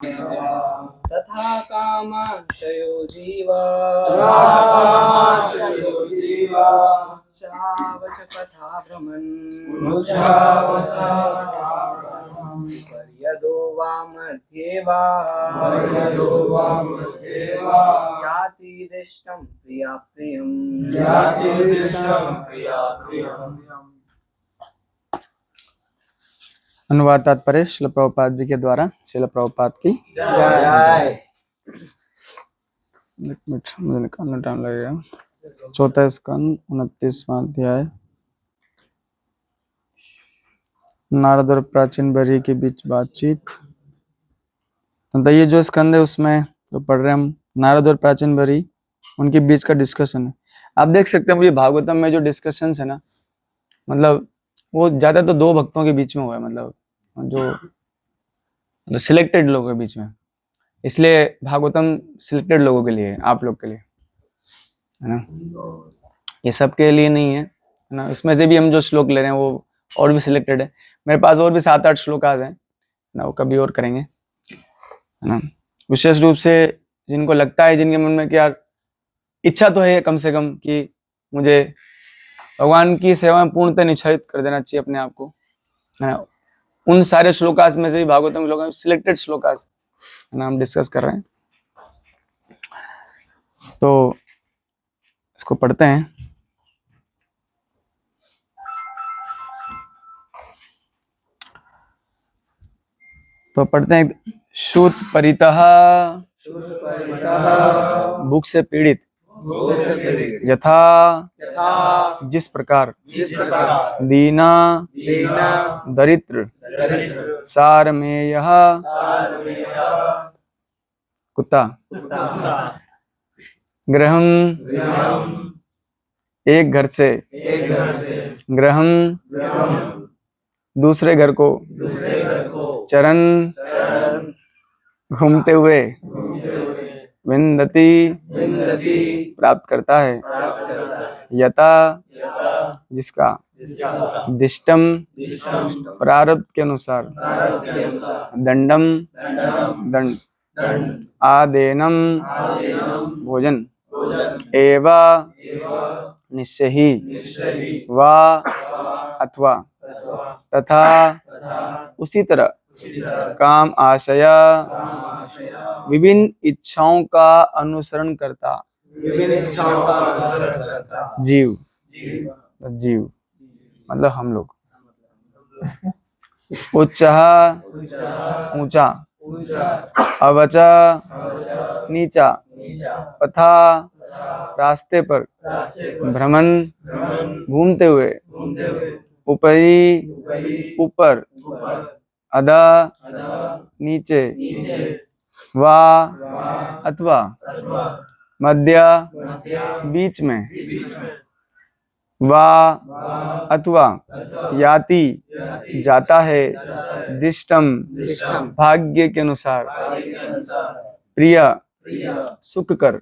तथा कामाशयो जीवा चावच पथा भ्रमन् पर्यदो वा मध्ये वा याति दिष्टं प्रिया प्रियम् अनुवाद तात्पर्य श्रील प्रभुपाद जी के द्वारा। श्रील प्रभुपाद की जय। एक मिनट मुझे निकालना टाइम लगेगा। चौथा स्कंद 29वां अध्याय। नारद और प्राचीन बरी के बीच बातचीत। तो ये जो स्कंद है उसमें जो पढ़ रहे हैं हम, नारद और प्राचीन बरी उनके बीच का डिस्कशन है। आप देख सकते हैं मुझे भागवतम में जो डिस्कशन है ना, मतलब वो ज्यादा तो दो भक्तों के बीच में हुआ है, मतलब जो सिलेक्टेड लोगों के बीच में। इसलिए भागवतम सिलेक्टेड लोगों के लिए है, आप लोग के लिए है ना, ये सबके लिए नहीं है ना। इसमें से भी हम जो श्लोक ले रहे हैं वो और भी सिलेक्टेड है। मेरे पास और भी 7-8 श्लोक हैं ना, वो कभी और करेंगे है ना। विशेष रूप से जिनको लगता है, जिनके मन में कि यार इच्छा तो है कम से कम कि मुझे भगवान की सेवा में पूर्णतः निश्चित कर देना चाहिए अपने आप को है ना, उन सारे श्लोकास में से भी भागवतम श्लोक सिलेक्टेड श्लोकास है ना हम डिस्कस कर रहे हैं। तो इसको पढ़ते हैं। तो पढ़ते हैं। शूत परितः भूख से पीड़ित यथा जिस प्रकार दीना दरिद्र सार में यह कुत्ता ग्रहम एक घर से ग्रहम दूसरे घर को चरण घूमते हुए विंदति प्राप्त करता है यथा जिसका दिष्टम प्रारब्ध के अनुसार दंडम दंड आदेनम भोजन एवा निश्चय ही वा अथवा तथा उसी तरह काम आशया विभिन्न इच्छाओं का अनुसरण करता जीव मतलब हम लोग उच्चा ऊंचा अवचा नीचा तथा रास्ते पर भ्रमण घूमते हुए ऊपरी ऊपर अदा नीचे वा अथवा मध्य बीच में वा अथवा याति जाता है दिष्टम भाग्य के अनुसार प्रिय सुख कर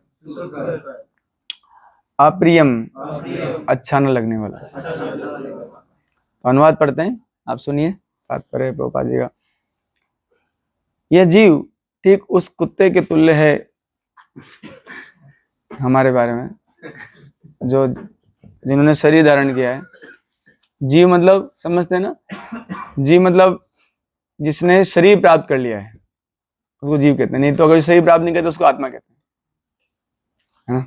अप्रियम अच्छा न लगने वाला। तो अनुवाद पढ़ते हैं, आप सुनिए तात्पर्य प्रभुपाद जी का। यह जीव ठीक उस कुत्ते के तुल्य है हमारे बारे में, जो जिन्होंने शरीर धारण किया है। जीव मतलब समझते हैं ना, जीव मतलब जिसने शरीर प्राप्त कर लिया है उसको जीव कहते हैं। नहीं तो अगर शरीर प्राप्त नहीं करते उसको आत्मा कहते हैं है ना।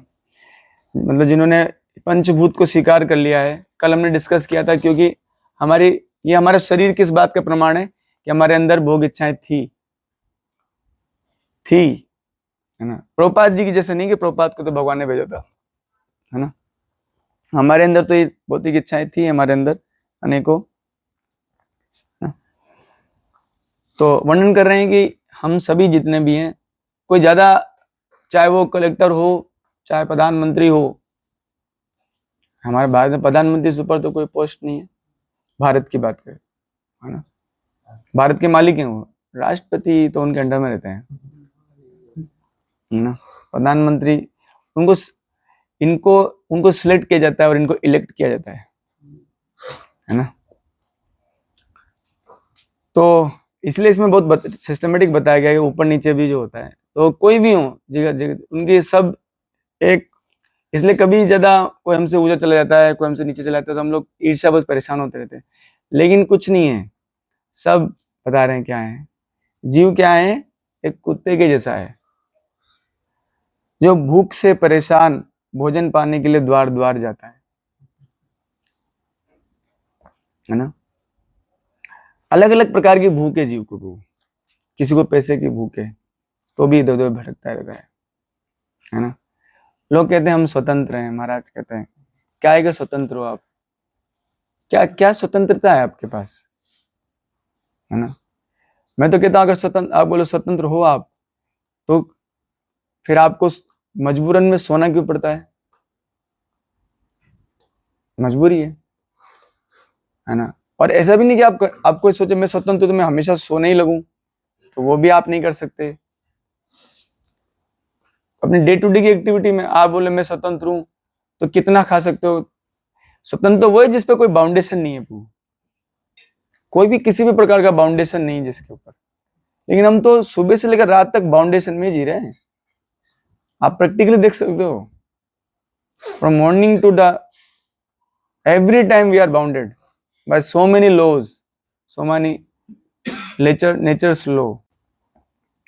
मतलब जिन्होंने पंचभूत को स्वीकार कर लिया है। कल हमने डिस्कस किया था, क्योंकि ये हमारा शरीर किस बात का प्रमाण है कि हमारे अंदर भोग इच्छाएं थी है ना। प्रभुपाद जी की जैसे नहीं कि प्रभुपाद को तो भगवान ने भेजा था है ना। हमारे अंदर तो ये भौतिक इच्छाएं थी हमारे अंदर अनेकों। तो वर्णन कर रहे हैं कि हम सभी जितने भी हैं, कोई ज्यादा, चाहे वो कलेक्टर हो चाहे प्रधानमंत्री हो, हमारे भारत में प्रधानमंत्री से ऊपर तो कोई पोस्ट नहीं है। भारत की बात करें है ना, भारत के मालिक हैं वो, राष्ट्रपति तो उनके अंडर में रहते हैं ना। प्रधानमंत्री उनको सिलेक्ट किया जाता है और इनको इलेक्ट किया जाता है ना। तो इसलिए इसमें बहुत सिस्टमेटिक बताया गया है कि ऊपर नीचे भी जो होता है, तो कोई भी हो जगह जगह उनकी सब एक, इसलिए कभी ज्यादा कोई हमसे ऊंचा चला जाता है, कोई हमसे नीचे चला जाता है, तो हम लोग ईर्ष्या बस परेशान होते रहते हैं। लेकिन कुछ नहीं है, सब बता रहे हैं क्या है। जीव क्या है, एक कुत्ते के जैसा है, जो भूख से परेशान भोजन पाने के लिए द्वार द्वार जाता है ना। अलग अलग प्रकार की भूख है जीव को, किसी को पैसे की भूख है तो भी इधर उधर भटकता रहता है ना। लोग कहते हैं हम स्वतंत्र हैं, महाराज कहते हैं क्या है कि स्वतंत्र हो आप, क्या क्या स्वतंत्रता है आपके पास, है ना। मैं तो कहता हूं अगर स्वतंत्र, आप बोलो स्वतंत्र हो आप, तो फिर आपको मजबूरन में सोना क्यों पड़ता है, मजबूरी है ना। और ऐसा भी नहीं कि आपको सोचे मैं स्वतंत्र तो मैं हमेशा सोने ही लगूं, तो वो भी आप नहीं कर सकते। अपनी डे टू डे की एक्टिविटी में आप बोले मैं स्वतंत्र हूं, तो कितना खा सकते हो। स्वतंत्र तो वो है जिसपे कोई बाउंडेशन नहीं है, कोई भी किसी भी प्रकार का बाउंडेशन नहीं है जिसके ऊपर। लेकिन हम तो सुबह से लेकर रात तक बाउंडेशन में जी रहे हैं, आप प्रैक्टिकली देख सकते हो। From morning to the every time we are bounded by so many laws, so many natures law,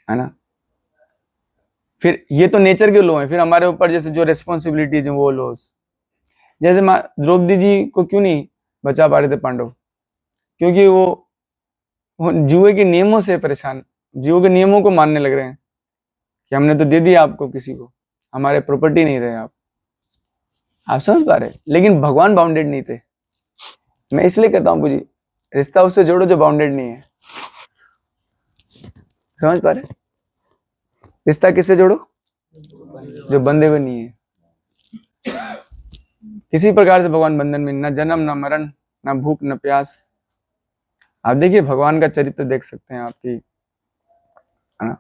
है ना। फिर ये तो नेचर के लॉ हैं, फिर हमारे ऊपर जैसे जो रेस्पॉन्सिबिलिटीज हैं वो लॉज। जैसे द्रौपदी जी को क्यों नहीं बचा पा रहे थे पांडव, क्योंकि वो जुए के नियमों से परेशान, जुए के नियमों को मानने लग रहे हैं कि हमने तो दे दिया आपको, किसी को हमारे प्रॉपर्टी नहीं रहे आप समझ पा रहे। लेकिन भगवान बाउंडेड नहीं थे। मैं इसलिए कहता हूं पूजी, रिश्ता उससे जोड़ो जो बाउंडेड नहीं है, समझ पा रहे। रिश्ता किससे जोड़ो, जो बंधे हुए नहीं है। किसी प्रकार से भगवान बंधन में, न जन्म न मरण न भूख न प्यास। आप देखिए भगवान का चरित्र देख सकते हैं आपकी, है ना।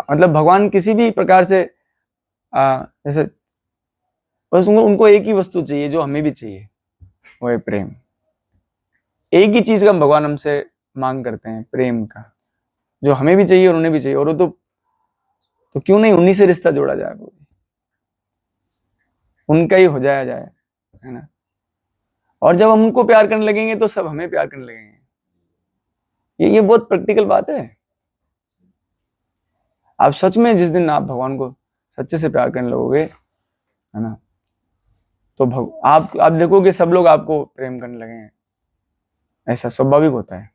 मतलब भगवान किसी भी प्रकार से जैसे बस उनको एक ही वस्तु चाहिए जो हमें भी चाहिए, वो है प्रेम। एक ही चीज का भगवान हमसे मांग करते हैं, प्रेम का, जो हमें भी चाहिए और उन्हें भी चाहिए। और वो तो क्यों नहीं उन्हीं से रिश्ता जोड़ा जाए, उनका ही हो जाया जाए, है ना। और जब हम उनको प्यार करने लगेंगे तो सब हमें प्यार करने लगेंगे। ये बहुत प्रैक्टिकल बात है। आप सच में जिस दिन आप भगवान को सच्चे से प्यार करने लगोगे, है ना, तो आप देखोगे सब लोग आपको प्रेम करने लगेंगे। ऐसा स्वाभाविक होता है।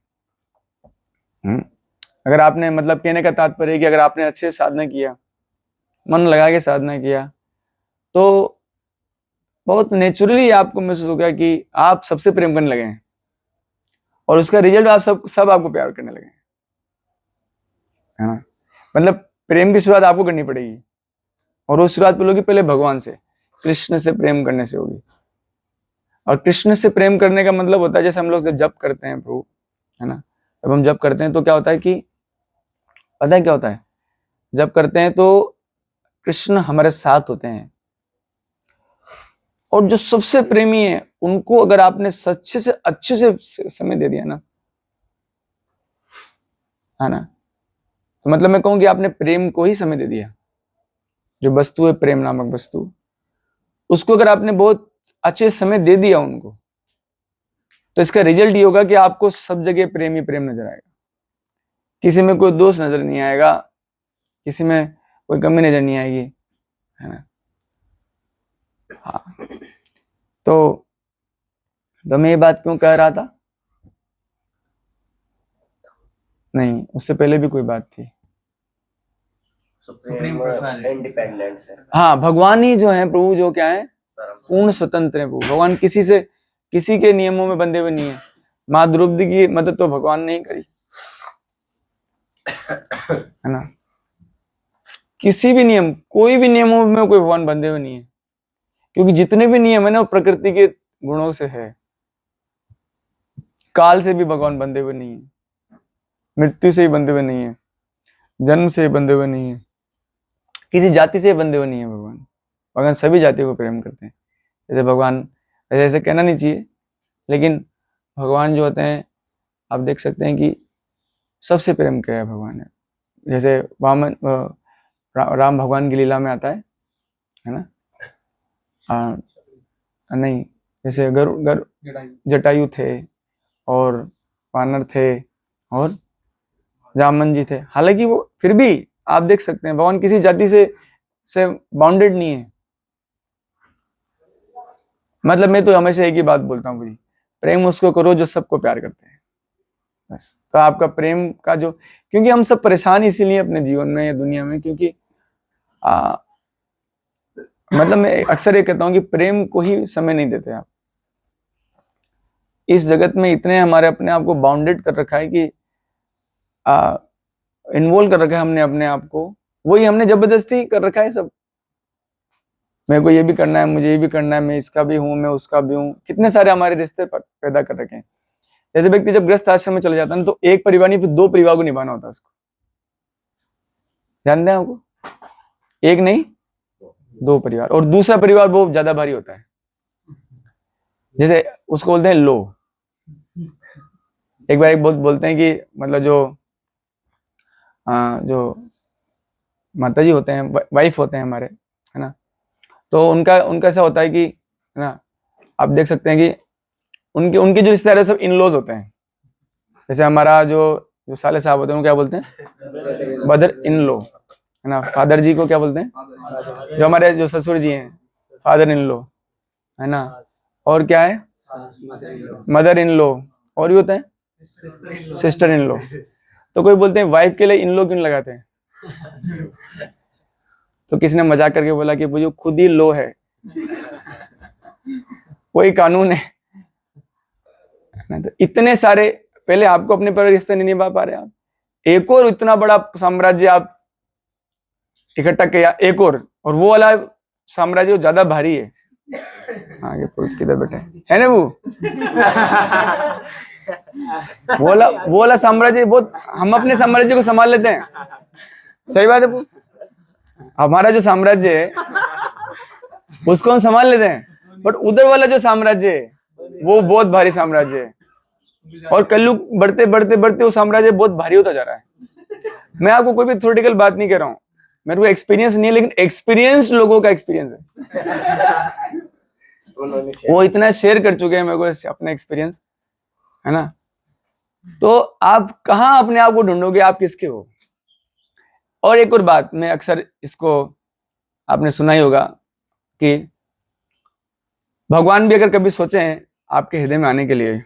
अगर आपने, मतलब कहने का तात्पर्य है कि अगर आपने अच्छे साधना किया, मन लगा के साधना किया, तो बहुत नेचुरली आपको महसूस होगा कि आप सबसे प्रेम करने लगे हैं, और उसका रिजल्ट आप सब आपको प्यार करने लगे, है ना। मतलब प्रेम की शुरुआत आपको करनी पड़ेगी, और वो शुरुआत होगी पहले भगवान से, कृष्ण से प्रेम करने से होगी। और कृष्ण से प्रेम करने का मतलब होता है, जैसे हम लोग जब जप करते हैं प्रभु, है ना, जब हम जप करते हैं तो क्या होता है कि, पता है क्या होता है, जब करते हैं तो कृष्ण हमारे साथ होते हैं। और जो सबसे प्रेमी है उनको अगर आपने सच्चे से अच्छे से समय दे दिया ना, है ना, तो मतलब मैं कहूं कि आपने प्रेम को ही समय दे दिया। जो वस्तु है, प्रेम नामक वस्तु, उसको अगर आपने बहुत अच्छे समय दे दिया उनको, तो इसका रिजल्ट ये होगा कि आपको सब जगह प्रेम ही प्रेम नजर आएगा। किसी में कोई दोष नजर नहीं आएगा, किसी में कोई कमी नजर नहीं आएगी, है ना। हाँ, तो मैं ये बात क्यों कह रहा था, नहीं उससे पहले भी कोई बात थी। इंडिपेंडेंस है। हाँ, भगवान ही जो है प्रभु, जो क्या है, पूर्ण स्वतंत्र है प्रभु। भगवान किसी के नियमों में बंधे हुए नहीं है। माँ द्रौपदी की मदद तो भगवान ने ही करी, है ना। किसी भी नियम, कोई भी नियमों में कोई भगवान बंधे हुए नहीं है, क्योंकि जितने भी नियम है ना वो प्रकृति के गुणों से है। काल से भी भगवान बंधे हुए नहीं है, मृत्यु से ही बंधे हुए नहीं है, जन्म से ही बंधे हुए नहीं है, किसी जाति से बंधे हुए नहीं है। भगवान सभी जातियों को प्रेम करते हैं। जैसे भगवान, ऐसे कहना नहीं चाहिए, लेकिन भगवान जो होते हैं, आप देख सकते हैं कि सबसे प्रेम किया है भगवान ने। जैसे वामन राम भगवान की लीला में आता है ना। नहीं, जैसे जटायु थे और वानर थे और जामन जी थे। हालांकि वो फिर भी आप देख सकते हैं भगवान किसी जाति से बाउंडेड नहीं है। मतलब मैं तो हमेशा एक ही बात बोलता हूँ भाई, प्रेम उसको करो जो सबको प्यार करते हैं, बस। तो आपका प्रेम का जो, क्योंकि हम सब परेशान इसीलिए अपने जीवन में या दुनिया में, क्योंकि मतलब मैं अक्सर ये कहता हूँ कि प्रेम को ही समय नहीं देते आप। इस जगत में इतने हमारे अपने आप को बाउंडेड कर रखा है कि इन्वॉल्व कर रखा है हमने अपने आप को, वही हमने जबरदस्ती कर रखा है सब। मेरे को ये भी करना है, मुझे ये भी करना है, मैं इसका भी हूँ, मैं उसका भी हूँ। कितने सारे हमारे रिश्ते पैदा कर रखे हैं। जैसे व्यक्ति जब ग्रस्त आश्रम में चले जाता है ना, तो एक परिवार नहीं फिर 2 परिवार को निभाना होता है उसको। जानते हैं आपको, एक नहीं 2 परिवार, और दूसरा परिवार बहुत ज्यादा भारी होता है। जैसे उसको बोलते हैं लो। एक बार एक बोलते हैं कि मतलब जो माता जी होते हैं, वाइफ होते हैं हमारे, है ना, तो उनका ऐसा होता है कि, है ना, आप देख सकते हैं कि उनके जो रिश्तेदार सब इन लॉज होते हैं। जैसे हमारा जो साले साहब होते हैं, उनको क्या बोलते हैं? ब्रदर इन लॉ, है ना। फादर जी को क्या बोलते हैं? जो हमारे जो ससुर जी हैं, फादर इन लॉ, है ना। और क्या है? Mother in law. और भी होता है सिस्टर इन लॉ। तो कोई बोलते हैं वाइफ के लिए इन लॉ क्यों लगाते हैं? तो किसी ने मजाक करके बोला कि वो जो खुद ही लो है, वही कानून है। तो इतने सारे, पहले आपको अपने पर रिश्ते नहीं निभा पा रहे आप, एक और इतना बड़ा साम्राज्य आप इकट्ठा किया, एक और वो वाला साम्राज्य ज्यादा भारी है। आगे पूछ किधर बैठे है ना वो वाला साम्राज्य बहुत, हम अपने साम्राज्य को संभाल लेते हैं, सही बात है। हमारा जो साम्राज्य है उसको हम संभाल लेते हैं, बट उधर वाला जो साम्राज्य है वो बहुत भारी साम्राज्य है, और कलयुग बढ़ते बढ़ते बढ़ते वो साम्राज्य बहुत भारी होता जा रहा है। मैं आपको कोई भी थ्योरेटिकल बात नहीं कह रहा हूँ, मेरे को एक्सपीरियंस नहीं है, लेकिन एक्सपीरियंस लोगों का एक्सपीरियंस है। वो इतना शेयर कर चुके हैं मेरे को अपना एक्सपीरियंस, है ना। तो आप कहाँ अपने आप को ढूंढोगे, आप किसके हो? और एक और बात, मैं अक्सर इसको आपने सुना ही होगा कि भगवान भी अगर कभी सोचे आपके हृदय में आने के लिए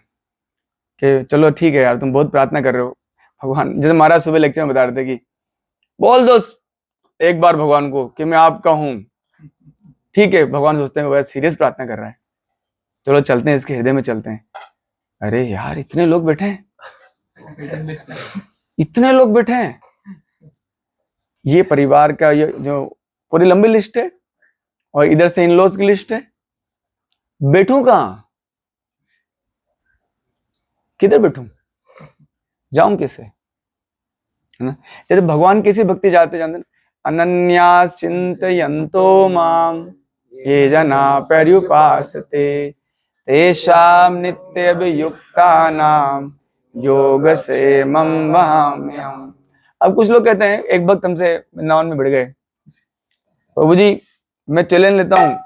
कि चलो ठीक है यार, तुम बहुत प्रार्थना कर रहे हो, भगवान, जैसे महाराज सुबह लेक्चर में बता रहे थे कि बोल दो एक बार भगवान को कि मैं आपका हूं, ठीक है। भगवान सोचते हैं वो सीरियस प्रार्थना कर रहा है, चलो चलते हैं इसके हृदय में चलते हैं। अरे यार इतने लोग बैठे हैं, इतने लोग बैठे हैं, ये परिवार का ये जो पूरी लंबी लिस्ट है, और इधर से इन लॉज की लिस्ट है, बैठूं कहां, किधर बैठूं, जाऊं कैसे, है ना। जैसे भगवान किसी भक्ति जाते जानते, अनन्यास चिंतयन्तो माम ये जना पर्युपासते तेषां नित्यभियुक्तानां योगक्षेमं वहाम्यहम्। अब कुछ लोग कहते हैं, एक भक्त हमसे वृंदावन में भिड़ गए, प्रभु जी मैं चैलेंज लेता हूँ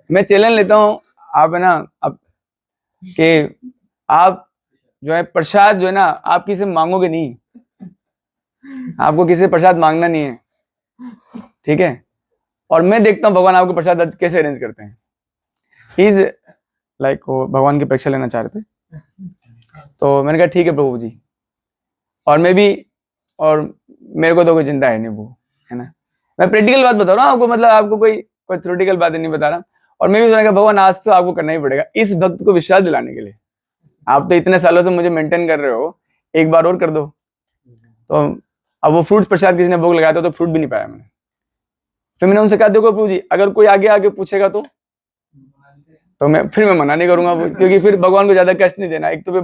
मैं चैलेंज लेता हूँ, आप है ना, अब कि आप जो है प्रसाद जो है ना, आप किसी मांगोगे नहीं, आपको किसी प्रसाद मांगना नहीं है, ठीक है। और मैं देखता हूँ भगवान आपको प्रसाद कैसे अरेंज करते हैं। इज लाइक वो भगवान की परीक्षा लेना चाह रहे थे, तो मैंने कहा ठीक है प्रभु जी, और मैं भी, और मेरे को तो कोई चिंता है नहीं वो, है ना। मैं प्रैक्टिकल बात बता रहा हूँ आपको, मतलब आपको कोई थ्योरेटिकल बातें नहीं बता रहा। और मैं भी सोचा भगवान आज तो आपको करना ही पड़ेगा इस भक्त को विश्वास दिलाने के लिए, आप तो इतने सालों से मुझे मेंटेन कर रहे हो, एक बार और कर दो। तो अब वो फ्रूट्स प्रसाद किसी ने भोग लगाया था, तो फ्रूट भी नहीं पाया मैंने। फिर मैंने उनसे कहा देखो प्रभु जी, अगर कोई आगे पूछेगा तो मैं मना नहीं करूंगा, क्योंकि फिर भगवान को ज्यादा कष्ट नहीं देना। एक तो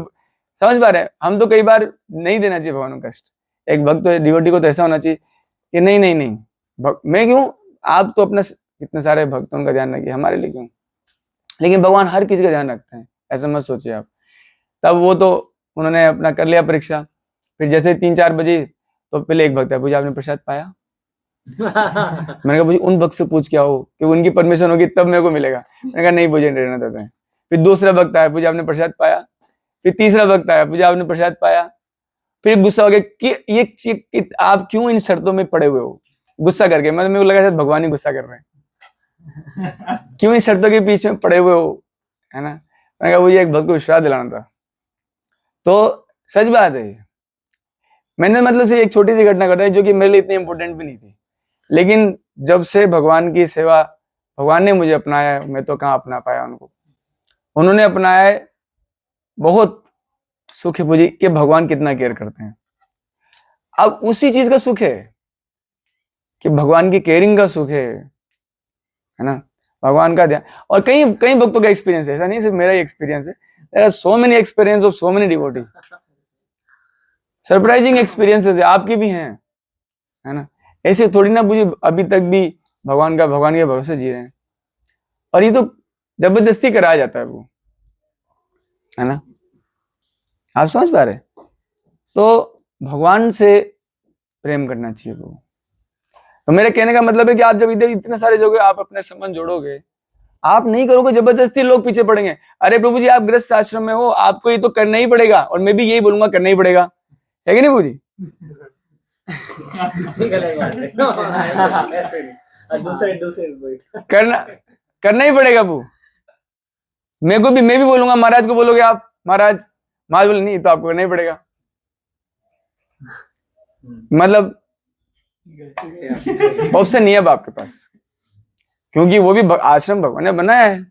समझ पा रहे हैं हम, तो कई बार नहीं देना चाहिए भगवान को कष्ट। एक भक्त डिवोटी को तो ऐसा होना चाहिए कि नहीं मैं क्यों, आप तो अपना इतने सारे भक्तों का ध्यान रखिए, हमारे लिए क्यों। लेकिन भगवान हर किसी का ध्यान रखते हैं, ऐसा मत सोचिए आप। तब वो तो उन्होंने अपना कर लिया परीक्षा। फिर जैसे 3-4 बजे तो पहले एक भक्त है, पूजा आपने प्रसाद पाया? मैंने कहा पूजी उन भक्त से पूछ के आओ कि उनकी परमिशन होगी तब मेरे को मिलेगा। मैंने कहा नहीं पूजा रहना देते हैं। फिर दूसरा भक्त आया, पूजा आपने प्रसाद पाया? फिर तीसरा भक्त आया, पूजा आपने प्रसाद पाया? फिर गुस्सा हो गया कि ये आप क्यों इन शर्तों में पड़े हुए हो, गुस्सा करके। मतलब मेरे को लगा शायद भगवान ही गुस्सा कर रहे हैं, क्यों इन शर्तों के पीछे में पड़े हुए हो, है ना। मैंने कहा मुझे एक भक्त को विश्वास दिलाना था। तो सच बात है, मैंने मतलब से एक छोटी सी घटना घटाई जो कि मेरे लिए इतनी इंपॉर्टेंट भी नहीं थी, लेकिन जब से भगवान की सेवा, भगवान ने मुझे अपनाया, मैं तो कहाँ अपना पाया उनको, उन्होंने अपनाया है। बहुत सुख है पूजी कि भगवान कितना केयर करते हैं। अब उसी चीज का सुख है कि भगवान की केयरिंग का सुख है ना, भगवान का ध्यान। और कई कई भक्तों का एक्सपीरियंस है, ऐसा नहीं सिर्फ मेरा ही एक्सपीरियंस है। There are so many experience of so many devotees, surprising experiences है, आपकी भी हैं, है ना। ऐसे थोड़ी ना मुझे अभी तक भी भगवान के भरोसे जी रहे हैं, और ये तो जबरदस्ती कराया जाता है वो, है ना। आप समझ पा रहे? तो भगवान से प्रेम करना चाहिए वो। तो मेरे कहने का मतलब है कि आप जब इतने सारे जगह आप अपने संबंध जोड़ोगे, आप नहीं करोगे जबरदस्ती, लोग पीछे पड़ेंगे। अरे प्रभु जी आप गृहस्थ आश्रम में हो, आपको ये तो करना ही पड़ेगा, और मैं भी यही बोलूंगा करना ही पड़ेगा, है कि नहीं प्रभु जी? करना ही पड़ेगा वो। मैं भी बोलूंगा, महाराज को बोलोगे आप, महाराज बोले नहीं तो आपको करना ही पड़ेगा। मतलब ऑप्शन नहीं है अब आपके पास, क्योंकि वो भी आश्रम भगवान ने बनाया है,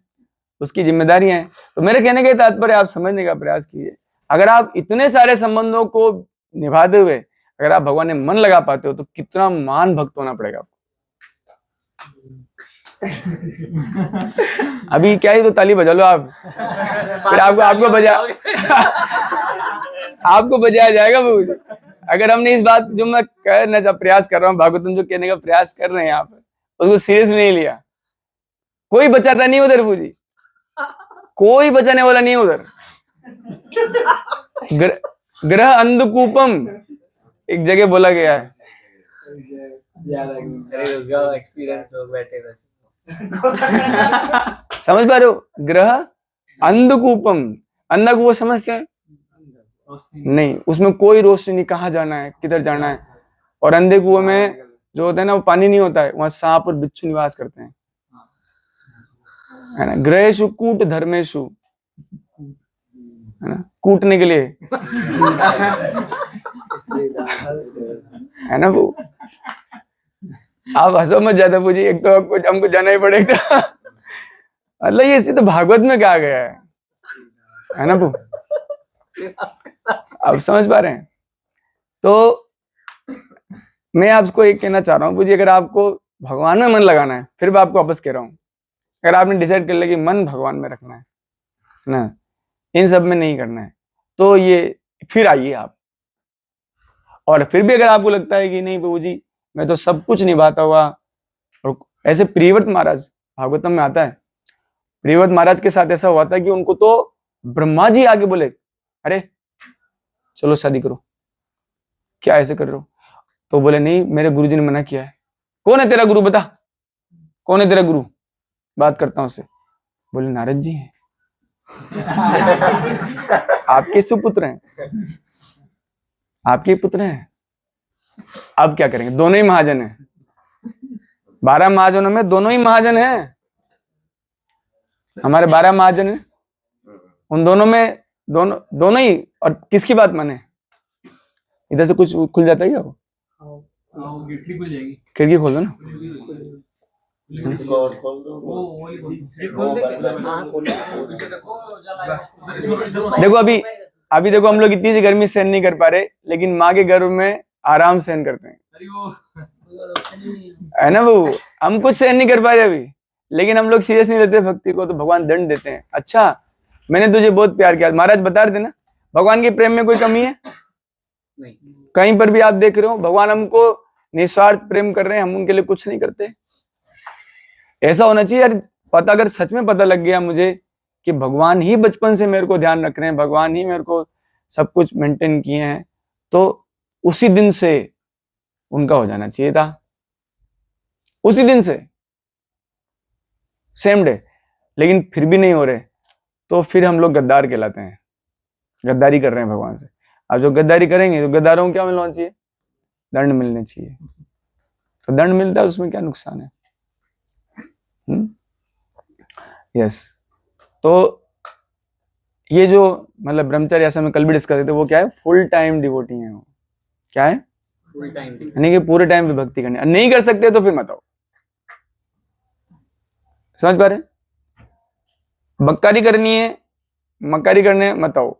उसकी जिम्मेदारी है। तो मेरे कहने का तात्पर्य आप समझने का प्रयास कीजिए। अगर आप इतने सारे संबंधों को निभाते हुए अगर आप भगवान में मन लगा पाते हो तो कितना महान भक्त होना पड़ेगा आपको। अभी क्या ही तो ताली बजा लो आप, फिर आपको बजाया जाएगा वो। अगर हमने इस बात जो मैं कहने का प्रयास कर रहा हूँ, भागवतम जो कहने का प्रयास कर रहे हैं यहाँ पर, उसको सीरियस नहीं लिया, कोई बचाता नहीं उधर पूजी, कोई बचाने वाला नहीं उधर। ग्रह अंधकूपम एक जगह बोला गया है। समझ पा रहे हो? ग्रह अंधकूपम, अंधकूप समझते हैं? नहीं, उसमें कोई रोशनी नहीं, कहाँ जाना है, किधर जाना है। और अंधे कुएं में जो होता है ना, वो पानी नहीं होता है, वहां सांप और बिच्छू निवास करते हैं, है ना। ग्रहेषु कूट धर्मेशु, है ना, कूटने के लिए, है ना। वो आप हंसो मत ज्यादा पूजी, एक तो हमको जाना ही पड़ेगा। मतलब ये तो भागवत में कहा गया है ना वो, आप समझ पा रहे हैं? तो मैं आपको एक कहना चाह रहा हूँ पूजी, अगर आपको भगवान में मन लगाना है, फिर मैं आपको वापस कह रहा हूँ, अगर आपने डिसाइड कर लिया कि मन भगवान में रखना है ना, इन सब में नहीं करना है, तो ये फिर आइए आप। और फिर भी अगर आपको लगता है कि नहीं प्रभु जी मैं तो सब कुछ निभाता हुआ, और ऐसे प्रियव्रत महाराज भागवतम में आता है, प्रियव्रत महाराज के साथ ऐसा हुआ था कि उनको तो ब्रह्मा जी आगे बोले अरे चलो शादी करो, क्या ऐसे कर रहे हो? तो बोले नहीं मेरे गुरुजी ने मना किया है। कौन है तेरा गुरु, बता कौन है तेरा गुरु, बात करता हूं उससे। बोले नारद जी हैं। आपके सुपुत्र हैं, आपके पुत्र हैं। अब क्या करेंगे? दोनों ही महाजन हैं, 12 महाजनों में दोनों ही महाजन हैं, हमारे 12 महाजन हैं, उन दोनों में दोनों ही। और किसकी बात माने? इधर से कुछ खुल जाता है क्या? वो खिड़की खुल जाएगी, खिड़की खोल दो ना। देखो अभी देखो हम लोग इतनी सी गर्मी सहन नहीं कर पा रहे, लेकिन माँ के गर्भ में आराम सहन करते हैं, है ना। वो हम कुछ सहन नहीं कर पा रहे अभी, लेकिन हम लोग सीरियस नहीं लेते भक्ति को, तो भगवान दंड देते हैं। अच्छा मैंने तुझे बहुत प्यार किया, महाराज बता रहे थे ना, भगवान के प्रेम में कोई कमी है नहीं। कहीं पर भी आप देख रहे हो भगवान हमको निस्वार्थ प्रेम कर रहे हैं, हम उनके लिए कुछ नहीं करते। ऐसा होना चाहिए यार। पता अगर सच में पता लग गया मुझे कि भगवान ही बचपन से मेरे को ध्यान रख रहे हैं, भगवान ही मेरे को सब कुछ मेंटेन किए हैं, तो उसी दिन से उनका हो जाना चाहिए था, उसी दिन से, सेम डे। लेकिन फिर भी नहीं हो रहे, तो फिर हम लोग गद्दार कहलाते हैं, गद्दारी कर रहे हैं भगवान से। अब जो गद्दारी करेंगे तो गद्दारों को क्या मिलना चाहिए? दंड मिलने चाहिए। तो दंड मिलता है, उसमें क्या नुकसान है? यस। तो ये जो मतलब ब्रह्मचर्य ऐसा में कल भी डिस्कस थे, वो क्या है? फुल टाइम डिवोटी है वो। क्या है? Full time. यानी कि पूरे टाइम पे भक्ति करनी। नहीं कर सकते तो फिर मत आओ। समझ पा रहे? बक्कारी करनी है, मक्कारी करने मत आओ।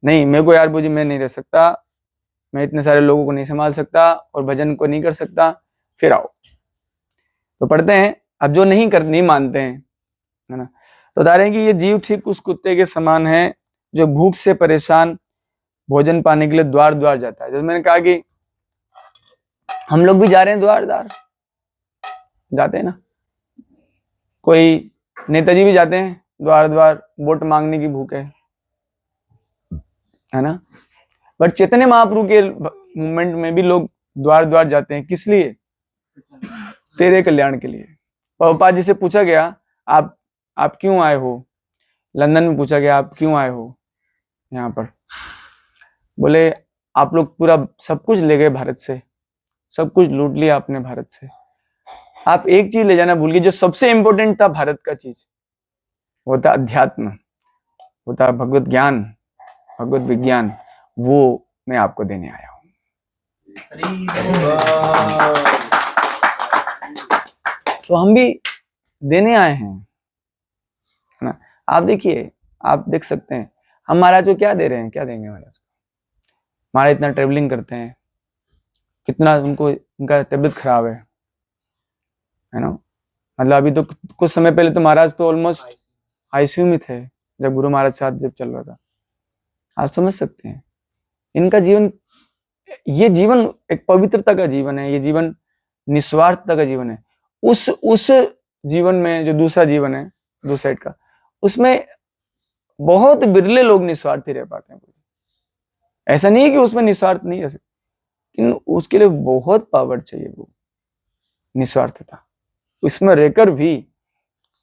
नहीं, मेरे को यार बुझी, मैं नहीं रह सकता, मैं इतने सारे लोगों को नहीं संभाल सकता और भजन को नहीं कर सकता, फिर आओ। तो पढ़ते हैं, अब जो नहीं मानते हैं, है ना, तो बता रहे हैं कि ये जीव ठीक उस कुत्ते के समान है जो भूख से परेशान भोजन पाने के लिए द्वार द्वार जाता है। जैसे मैंने कहा कि हम लोग भी जा रहे हैं द्वार द्वार, जाते हैं ना, कोई नेताजी भी जाते हैं द्वार द्वार, वोट मांगने की भूख है ना। बट चैतन्य महाप्रभु के मूवमेंट में भी लोग द्वार द्वार जाते हैं, किस लिए? तेरे कल्याण के लिए। प्रभुपाद जी से पूछा गया, आप क्यों आए हो? लंदन में पूछा गया, आप क्यों आए हो यहाँ पर? बोले, आप लोग पूरा सब कुछ ले गए भारत से, सब कुछ लूट लिया आपने भारत से, आप एक चीज ले जाना भूल गए, जो सबसे इंपॉर्टेंट था भारत का चीज, वो था अध्यात्म, वो था भगवत ज्ञान, भगवत विज्ञान, वो मैं आपको देने आया हूं। तो हम भी देने आए हैं ना। आप देखिए, आप देख सकते हैं हम महाराज को क्या दे रहे हैं, क्या देंगे महाराज को? महाराज इतना ट्रेवलिंग करते हैं, कितना उनका तबीयत खराब है ना। मतलब अभी तो कुछ समय पहले तो महाराज तो ऑलमोस्ट आईसीयू में थे जब गुरु महाराज साथ जब चल रहा था। आप समझ सकते हैं इनका जीवन, ये जीवन एक पवित्रता का जीवन है, ये जीवन निस्वार्थता का जीवन है। उस जीवन में जो दूसरा जीवन है, दूसरी साइड का, उसमें बहुत बिरले लोग निस्वार्थी रह पाते हैं। ऐसा नहीं है कि उसमें निस्वार्थ नहीं रह सकते, लेकिन उसके लिए बहुत पावर चाहिए, वो निस्वार्थता। इसमें रहकर भी,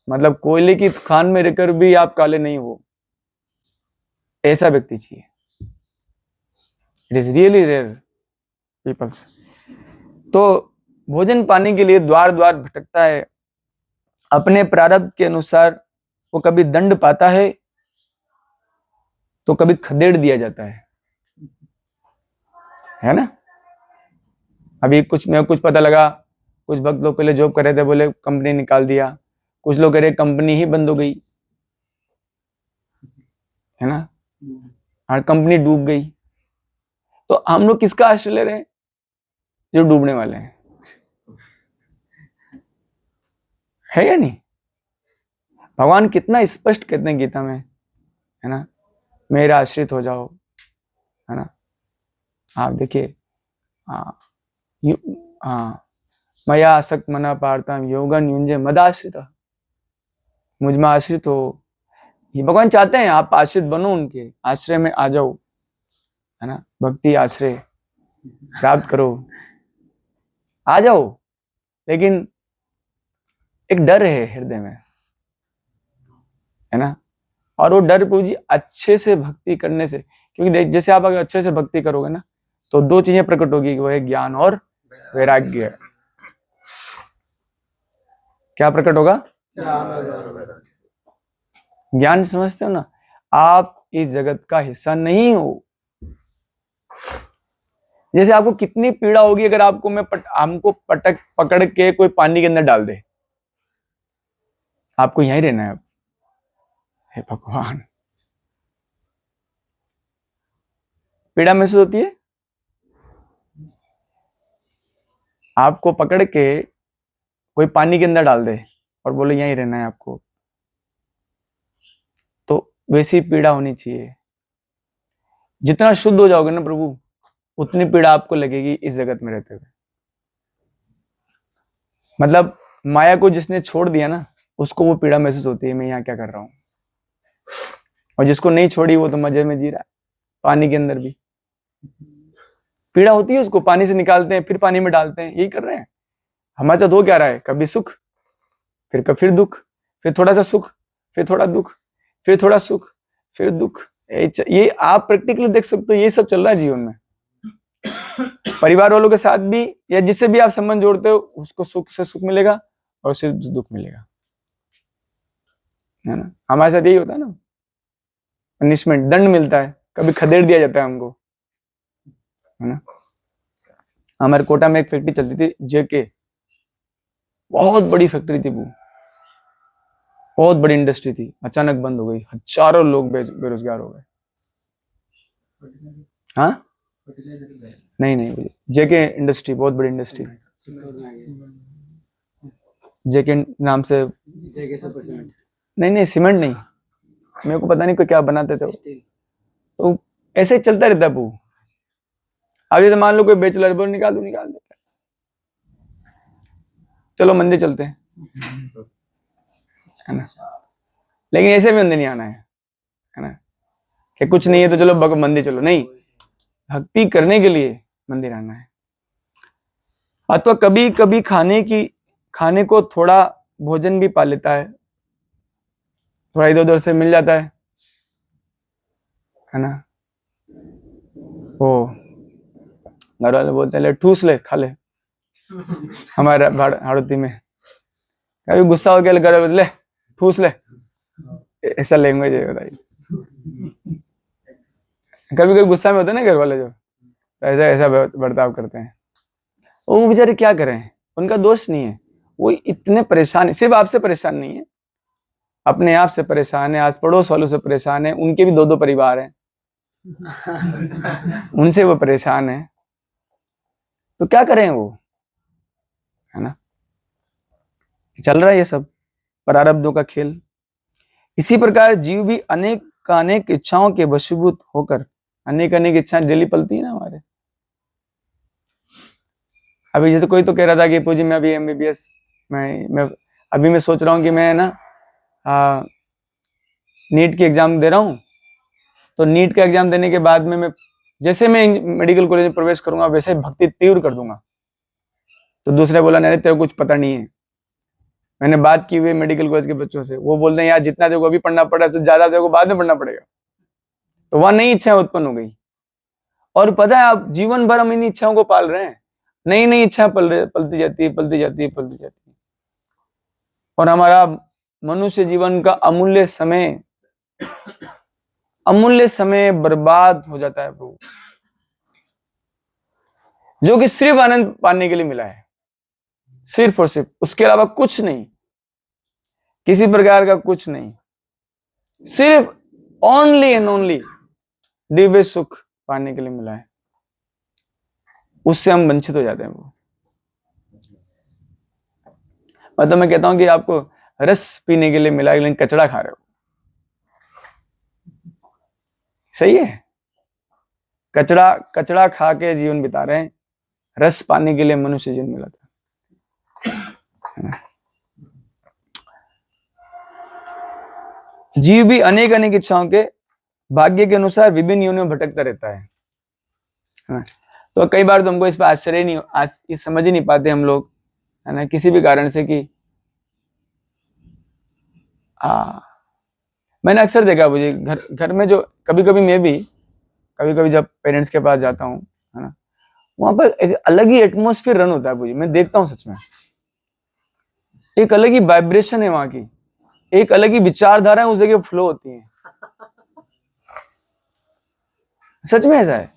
मतलब कोयले की खान में रहकर भी आप काले नहीं हो, ऐसा व्यक्ति चाहिए। It is really rare peoples. तो भोजन पाने के लिए द्वार द्वार भटकता है, अपने प्रारब्ध के अनुसार वो कभी दंड पाता है तो कभी खदेड़ दिया जाता है ना। अभी कुछ पता लगा, कुछ वक्त लोग पहले जॉब कर रहे थे, बोले कंपनी निकाल दिया, कुछ लोग कह रहे कंपनी ही बंद हो गई, है ना, और कंपनी डूब गई। तो हम लोग किसका आश्रय ले रहे हैं? जो डूबने वाले हैं, है या नहीं? भगवान कितना स्पष्ट कहते हैं गीता में, है ना, मेरा आश्रित हो जाओ, है ना। आप देखिए, मया आसक्त मना पार्थम योगन युंजे मदाश्रित, मुझ में आश्रित हो। ये भगवान चाहते हैं आप आश्रित बनो, उनके आश्रय में आ जाओ, है ना, भक्ति आश्रय प्राप्त करो, आ जाओ। लेकिन एक डर है हृदय में, है ना, और वो डर प्रभु जी अच्छे से भक्ति करने से, क्योंकि जैसे आप अगर अच्छे से भक्ति करोगे ना, तो दो चीजें प्रकट होगी, वो है ज्ञान और वैराग्य। क्या प्रकट होगा? ज्ञान समझते हो ना, आप इस जगत का हिस्सा नहीं हो। जैसे आपको कितनी पीड़ा होगी अगर आपको हमको पकड़ के कोई पानी के अंदर डाल दे, आपको यहीं रहना है। हे भगवान, पीड़ा महसूस होती है? आपको पकड़ के कोई पानी के अंदर डाल दे और बोले यहीं रहना है आपको, तो वैसी पीड़ा होनी चाहिए। जितना शुद्ध हो जाओगे ना प्रभु, उतनी पीड़ा आपको लगेगी इस जगत में रहते हुए। मतलब माया को जिसने छोड़ दिया ना, उसको वो पीड़ा महसूस होती है, मैं यहाँ क्या कर रहा हूं। और जिसको नहीं छोड़ी वो तो मजे में जी रहा है। पानी के अंदर भी पीड़ा होती है, उसको पानी से निकालते हैं फिर पानी में डालते हैं, यही कर रहे हैं। हमारे साथ हो क्या रहा है, कभी सुख फिर दुख, फिर थोड़ा सा सुख, फिर थोड़ा दुख, फिर थोड़ा सुख, फिर दुख। ये आप प्रैक्टिकली देख सकते हो, ये सब चल रहा है जीवन में। परिवार वालों के साथ भी या जिससे भी आप संबंध जोड़ते हो, उसको सुख से सुख मिलेगा और सिर्फ दुख मिलेगा, है ना। हमारे साथ यही होता है ना, पनिशमेंट, दंड मिलता है, कभी खदेड़ दिया जाता है हमको, है ना। हमारे कोटा में एक फैक्ट्री चलती थी, जेके, बहुत बड़ी फैक्ट्री थी वो, बहुत बड़ी इंडस्ट्री थी, अचानक बंद हो गई, हजारों लोग बेरोजगार हो गए। हाँ नहीं, जेके इंडस्ट्री बहुत बड़ी इंडस्ट्री, जेके नाम से, नहीं सीमेंट नहीं, मेरे को पता नहीं कोई क्या बनाते थे, तो ऐसे ही चलता रहता है वो। अब जैसे मान लो कोई बेचलर बोल निकाल दो, चलो मंदिर चलते हैं, है ना। लेकिन ऐसे भी मंदिर नहीं आना है ना, कि कुछ नहीं है तो चलो मंदिर चलो, नहीं, भक्ति करने के लिए मंदिर आना है। अथवा कभी कभी खाने को थोड़ा भोजन भी पा लेता है, थोड़ा इधर उधर से मिल जाता है ना। वो घर वाले बोलते हैं ले ठूस ले, खा ले। हमारे हाड़ोती में कभी गुस्सा हो गया घर ले ठूस ले, ऐसा लैंग्वेज है बताइए। कभी कभी गुस्सा में होते हैं ना घर वाले, जो तो ऐसा बर्ताव करते हैं। वो बेचारे क्या करें, उनका दोष नहीं है, वो इतने परेशान है, सिर्फ आपसे परेशान नहीं है, अपने आप से परेशान है, आस पड़ोस वालों से परेशान है, उनके भी 2-2 परिवार हैं, उनसे वो परेशान है, तो क्या करें वो, है ना। चल रहा है ये सब प्रारब्धों का खेल। इसी प्रकार जीव भी अनेक इच्छाओं के वशीभूत होकर, अनेक इच्छाएं डेली पलती है ना हमारे। अभी जैसे कोई तो कह रहा था कि पूजी मैं अभी MBBS मैं सोच रहा हूँ कि मैं ना नीट की एग्जाम दे रहा हूँ, तो नीट का एग्जाम देने के बाद में मैं जैसे मैं मेडिकल कॉलेज में प्रवेश करूंगा वैसे भक्ति तीव्र कर दूंगा। तो दूसरे बोला नहीं तेरे को कुछ पता नहीं है। मैंने बात की हुई मेडिकल कॉलेज के बच्चों से, वो बोलते हैं यार जितना तेरे को अभी पढ़ना पड़ा उससे ज्यादा तेरे को बाद में पढ़ना पड़ेगा। तो वहां नई इच्छाएं उत्पन्न हो गई, और पता है आप जीवन भर हम इन इच्छाओं को पाल रहे हैं, नई इच्छाएं पलती जाती है, और हमारा मनुष्य जीवन का अमूल्य समय बर्बाद हो जाता है प्रभु, जो कि सिर्फ आनंद पाने के लिए मिला है, सिर्फ और सिर्फ, उसके अलावा कुछ नहीं, किसी प्रकार का कुछ नहीं, सिर्फ ओनली एंड ओनली दिव्य सुख पाने के लिए मिला है, उससे हम वंचित हो जाते हैं वो। मतलब मैं कहता हूं कि आपको रस पीने के लिए मिला है, लेकिन कचड़ा खा रहे हो, सही है। कचड़ा खा के जीवन बिता रहे हैं, रस पाने के लिए मनुष्य जीवन मिला था। जीव भी अनेक इच्छाओं के भाग्य के अनुसार विभिन्न योनियों में भटकता रहता है। तो कई बार तो हमको इस पर आश्चर्य नहीं, समझ ही नहीं पाते हम लोग, है ना, किसी भी कारण से कि मैंने अक्सर देखा मुझे घर में, जो कभी कभी जब पेरेंट्स के पास जाता हूँ, है ना, वहां पर एक अलग ही एटमोस्फियर रन होता है मुझे, मैं देखता हूँ सच में, एक अलग ही वाइब्रेशन है वहां की, एक अलग ही विचारधारा उस जगह फ्लो होती है, सच में ऐसा है।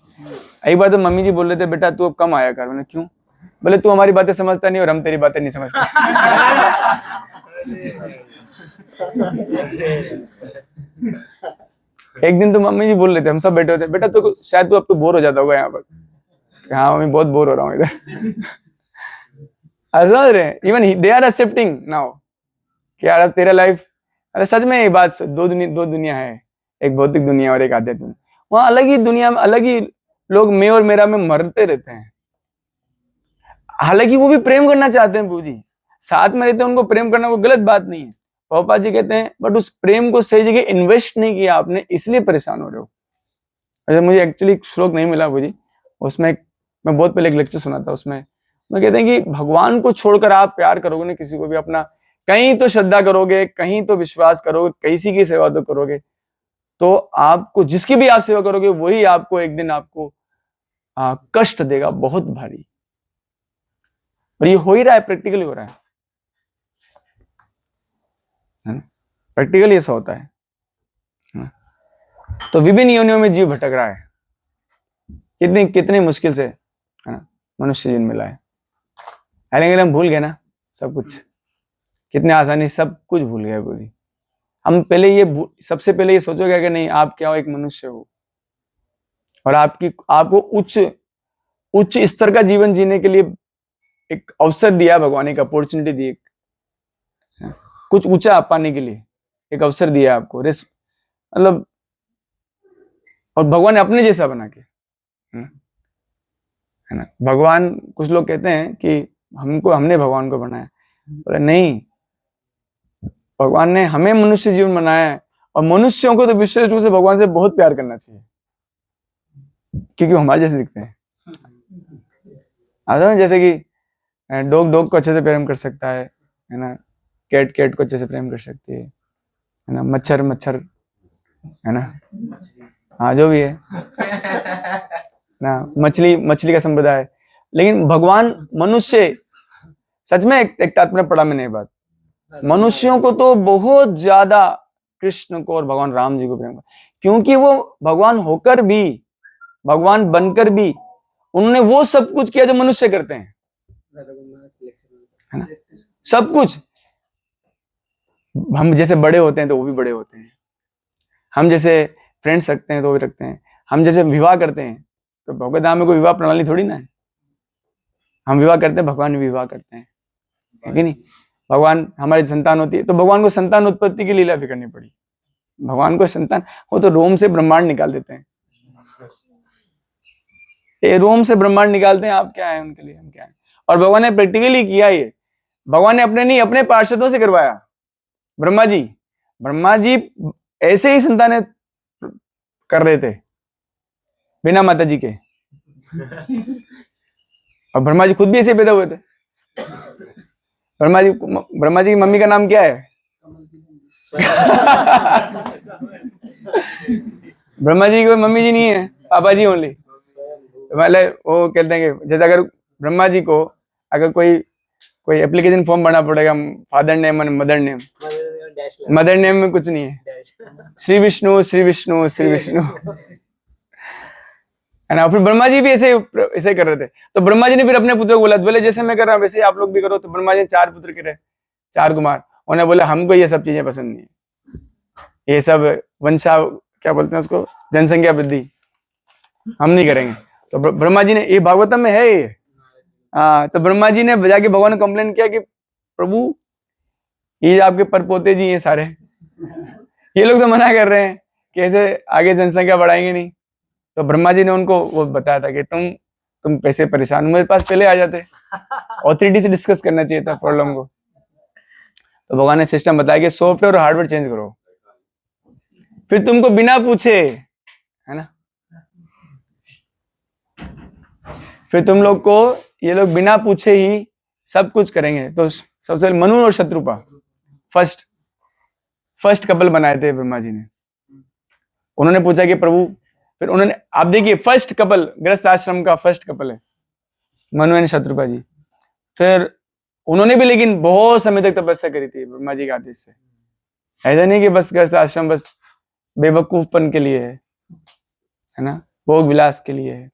एक बार तो मम्मी जी बोल रहे थे बेटा तू अब कम आया कर, मैंने क्यों, बोले तू हमारी बातें समझता नहीं और हम तेरी बातें नहीं समझते। एक दिन तो मम्मी जी बोल रहे थे, हम सब बैठे होते, बेटा तो शायद तू अब तो बोर हो जाता होगा यहाँ पर। हाँ मम्मी बहुत बोर हो रहा हूँ इधर। समझ रहे हैं, even they are accepting now कि यार अब तेरा लाइफ, अरे सच में ये बात, दो दुनिया है, एक भौतिक दुनिया और एक आध्यात्मिक दुनिया। वहां अलग ही दुनिया में अलग ही लोग मैं और मेरा में मरते रहते हैं, हालांकि वो भी प्रेम करना चाहते हैं बूजी, साथ में रहते हैं, उनको प्रेम करना कोई गलत बात नहीं है। पापा जी कहते हैं बट उस प्रेम को सही जगह इन्वेस्ट नहीं किया आपने, इसलिए परेशान हो रहे हो। अच्छा, मुझे एक्चुअली श्लोक नहीं मिला मुझे, उसमें मैं बहुत पहले एक लेक्चर सुना था, उसमें मैं कहते हैं कि भगवान को छोड़कर आप प्यार करोगे ना किसी को भी, अपना कहीं तो श्रद्धा करोगे, कहीं तो विश्वास करोगे, किसी की सेवा तो करोगे, तो आपको जिसकी भी आप सेवा करोगे वही आपको एक दिन आपको कष्ट देगा बहुत भारी। और ये हो ही रहा है, प्रैक्टिकली हो रहा है ना? प्रैक्टिकली ऐसा होता है ना? तो विभिन्न योनियों में जीव भटक रहा है, कितनी कितनी मुश्किल से, है ना, मनुष्य जीवन मिला है। लेकिन हम भूल गए ना सब कुछ, कितने आसानी सब कुछ भूल गए जी। हम पहले ये सबसे पहले ये सोचोगे कि नहीं आप क्या हो, एक मनुष्य हो, और आपको उच्च स्तर का जीवन जीने के लिए एक अवसर दिया भगवान, एक अपॉर्चुनिटी दी, कुछ ऊंचा पाने के लिए एक अवसर दिया आपको, मतलब, और भगवान ने अपने जैसा बना के, है ना। भगवान, कुछ लोग कहते हैं कि हमने भगवान को बनाया, बोले नहीं, भगवान ने हमें मनुष्य जीवन बनाया है, और मनुष्यों को तो विशेष रूप से भगवान से बहुत प्यार करना चाहिए, क्योंकि वो हमारे जैसे दिखते हैं। जैसे कि डॉग को अच्छे से प्रेम कर सकता है ना, कैट को अच्छे से प्रेम कर सकती है ना, मच्छर है ना, हाँ जो भी है ना, मछली का संप्रदाय। लेकिन भगवान मनुष्य, सच में एक तात्पर्य पढ़ा मैंने ये बात, मनुष्यों को तो बहुत ज्यादा कृष्ण को और भगवान राम जी को प्रेम कर, क्योंकि वो भगवान होकर भी, भगवान बनकर भी उन्होंने वो सब कुछ किया जो मनुष्य करते हैं, है ना, सब कुछ। हम जैसे बड़े होते हैं तो वो भी बड़े होते हैं, हम जैसे फ्रेंड्स रखते हैं तो वो भी रखते हैं, हम जैसे विवाह करते हैं तो भगवत धाम में कोई विवाह प्रणाली थोड़ी ना है, हम विवाह करते हैं, भगवान भी विवाह करते हैं, है कि नहीं। भगवान, हमारी संतान होती है तो भगवान को संतान उत्पत्ति की लीला भी करनी पड़ी, भगवान को संतान, वो तो रोम से ब्रह्मांड निकाल देते हैं, ये रोम से ब्रह्मांड निकालते हैं, आप क्या है उनके लिए, हम क्या है। और भगवान ने प्रैक्टिकली किया ये, भगवान ने अपने नहीं, अपने पार्षदों से करवाया। ब्रह्मा जी ऐसे ही संतानें कर रहे थे बिना माता जी के, और ब्रह्मा जी खुद भी ऐसे पैदा हुए थे। ब्रह्मा जी की मम्मी का नाम क्या है? ब्रह्मा जी की मम्मी जी नहीं है, पापा जी ओनली। मतलब वो कहते हैं कि जैसे अगर ब्रह्मा जी को अगर कोई एप्लीकेशन फॉर्म भरना पड़ेगा, फादर नेम और मदर नेम, मदर नेम में कुछ नहीं है, श्री विष्णु श्री विष्णु श्री विष्णु, है ना। फिर ब्रह्मा जी भी ऐसे कर रहे थे, तो ब्रह्मा जी ने फिर अपने पुत्र को बोला, बोले जैसे मैं कर रहा हूँ वैसे ही आप लोग भी करो। तो ब्रह्मा जी ने 4 पुत्र करे, 4 कुमार। उन्हें बोला हमको ये सब चीजें पसंद नहीं है, ये सब क्या बोलते हैं उसको, जनसंख्या वृद्धि हम नहीं करेंगे। तो ब्रह्मा जी ने, ये भागवतम में है ये, तो ब्रह्मा जी ने जाके भगवान ने कंप्लेन किया कि प्रभु ये आपके परपोते जी हैं सारे, ये लोग तो मना कर रहे हैं कि ऐसे आगे जनसंख्या बढ़ाएंगे नहीं। तो ब्रह्मा जी ने उनको वो बताया था कि तुम पैसे परेशान, मेरे पास पहले आ जाते, ऑथोरिटी से डिस्कस करना चाहिए था प्रॉब्लम को। तो भगवान ने सिस्टम बताया कि सॉफ्टवेयर और हार्डवेयर चेंज करो, फिर तुमको बिना पूछे, है ना, फिर तुम लोग को ये लोग बिना पूछे ही सब कुछ करेंगे। तो सबसे पहले मनु और शत्रुपा फर्स्ट कपल बनाए थे ब्रह्मा जी ने। उन्होंने पूछा कि प्रभु, फिर उन्होंने, आप देखिए फर्स्ट कपल, गृहस्थ आश्रम का फर्स्ट कपल है मनु एंड शत्रुपा जी। फिर उन्होंने भी लेकिन बहुत समय तक तपस्या करी थी ब्रह्मा जी के आदेश से। ऐसा नहीं कि बस गृहस्थ आश्रम बस बेवकूफपन के लिए है ना, भोग विलास के लिए है।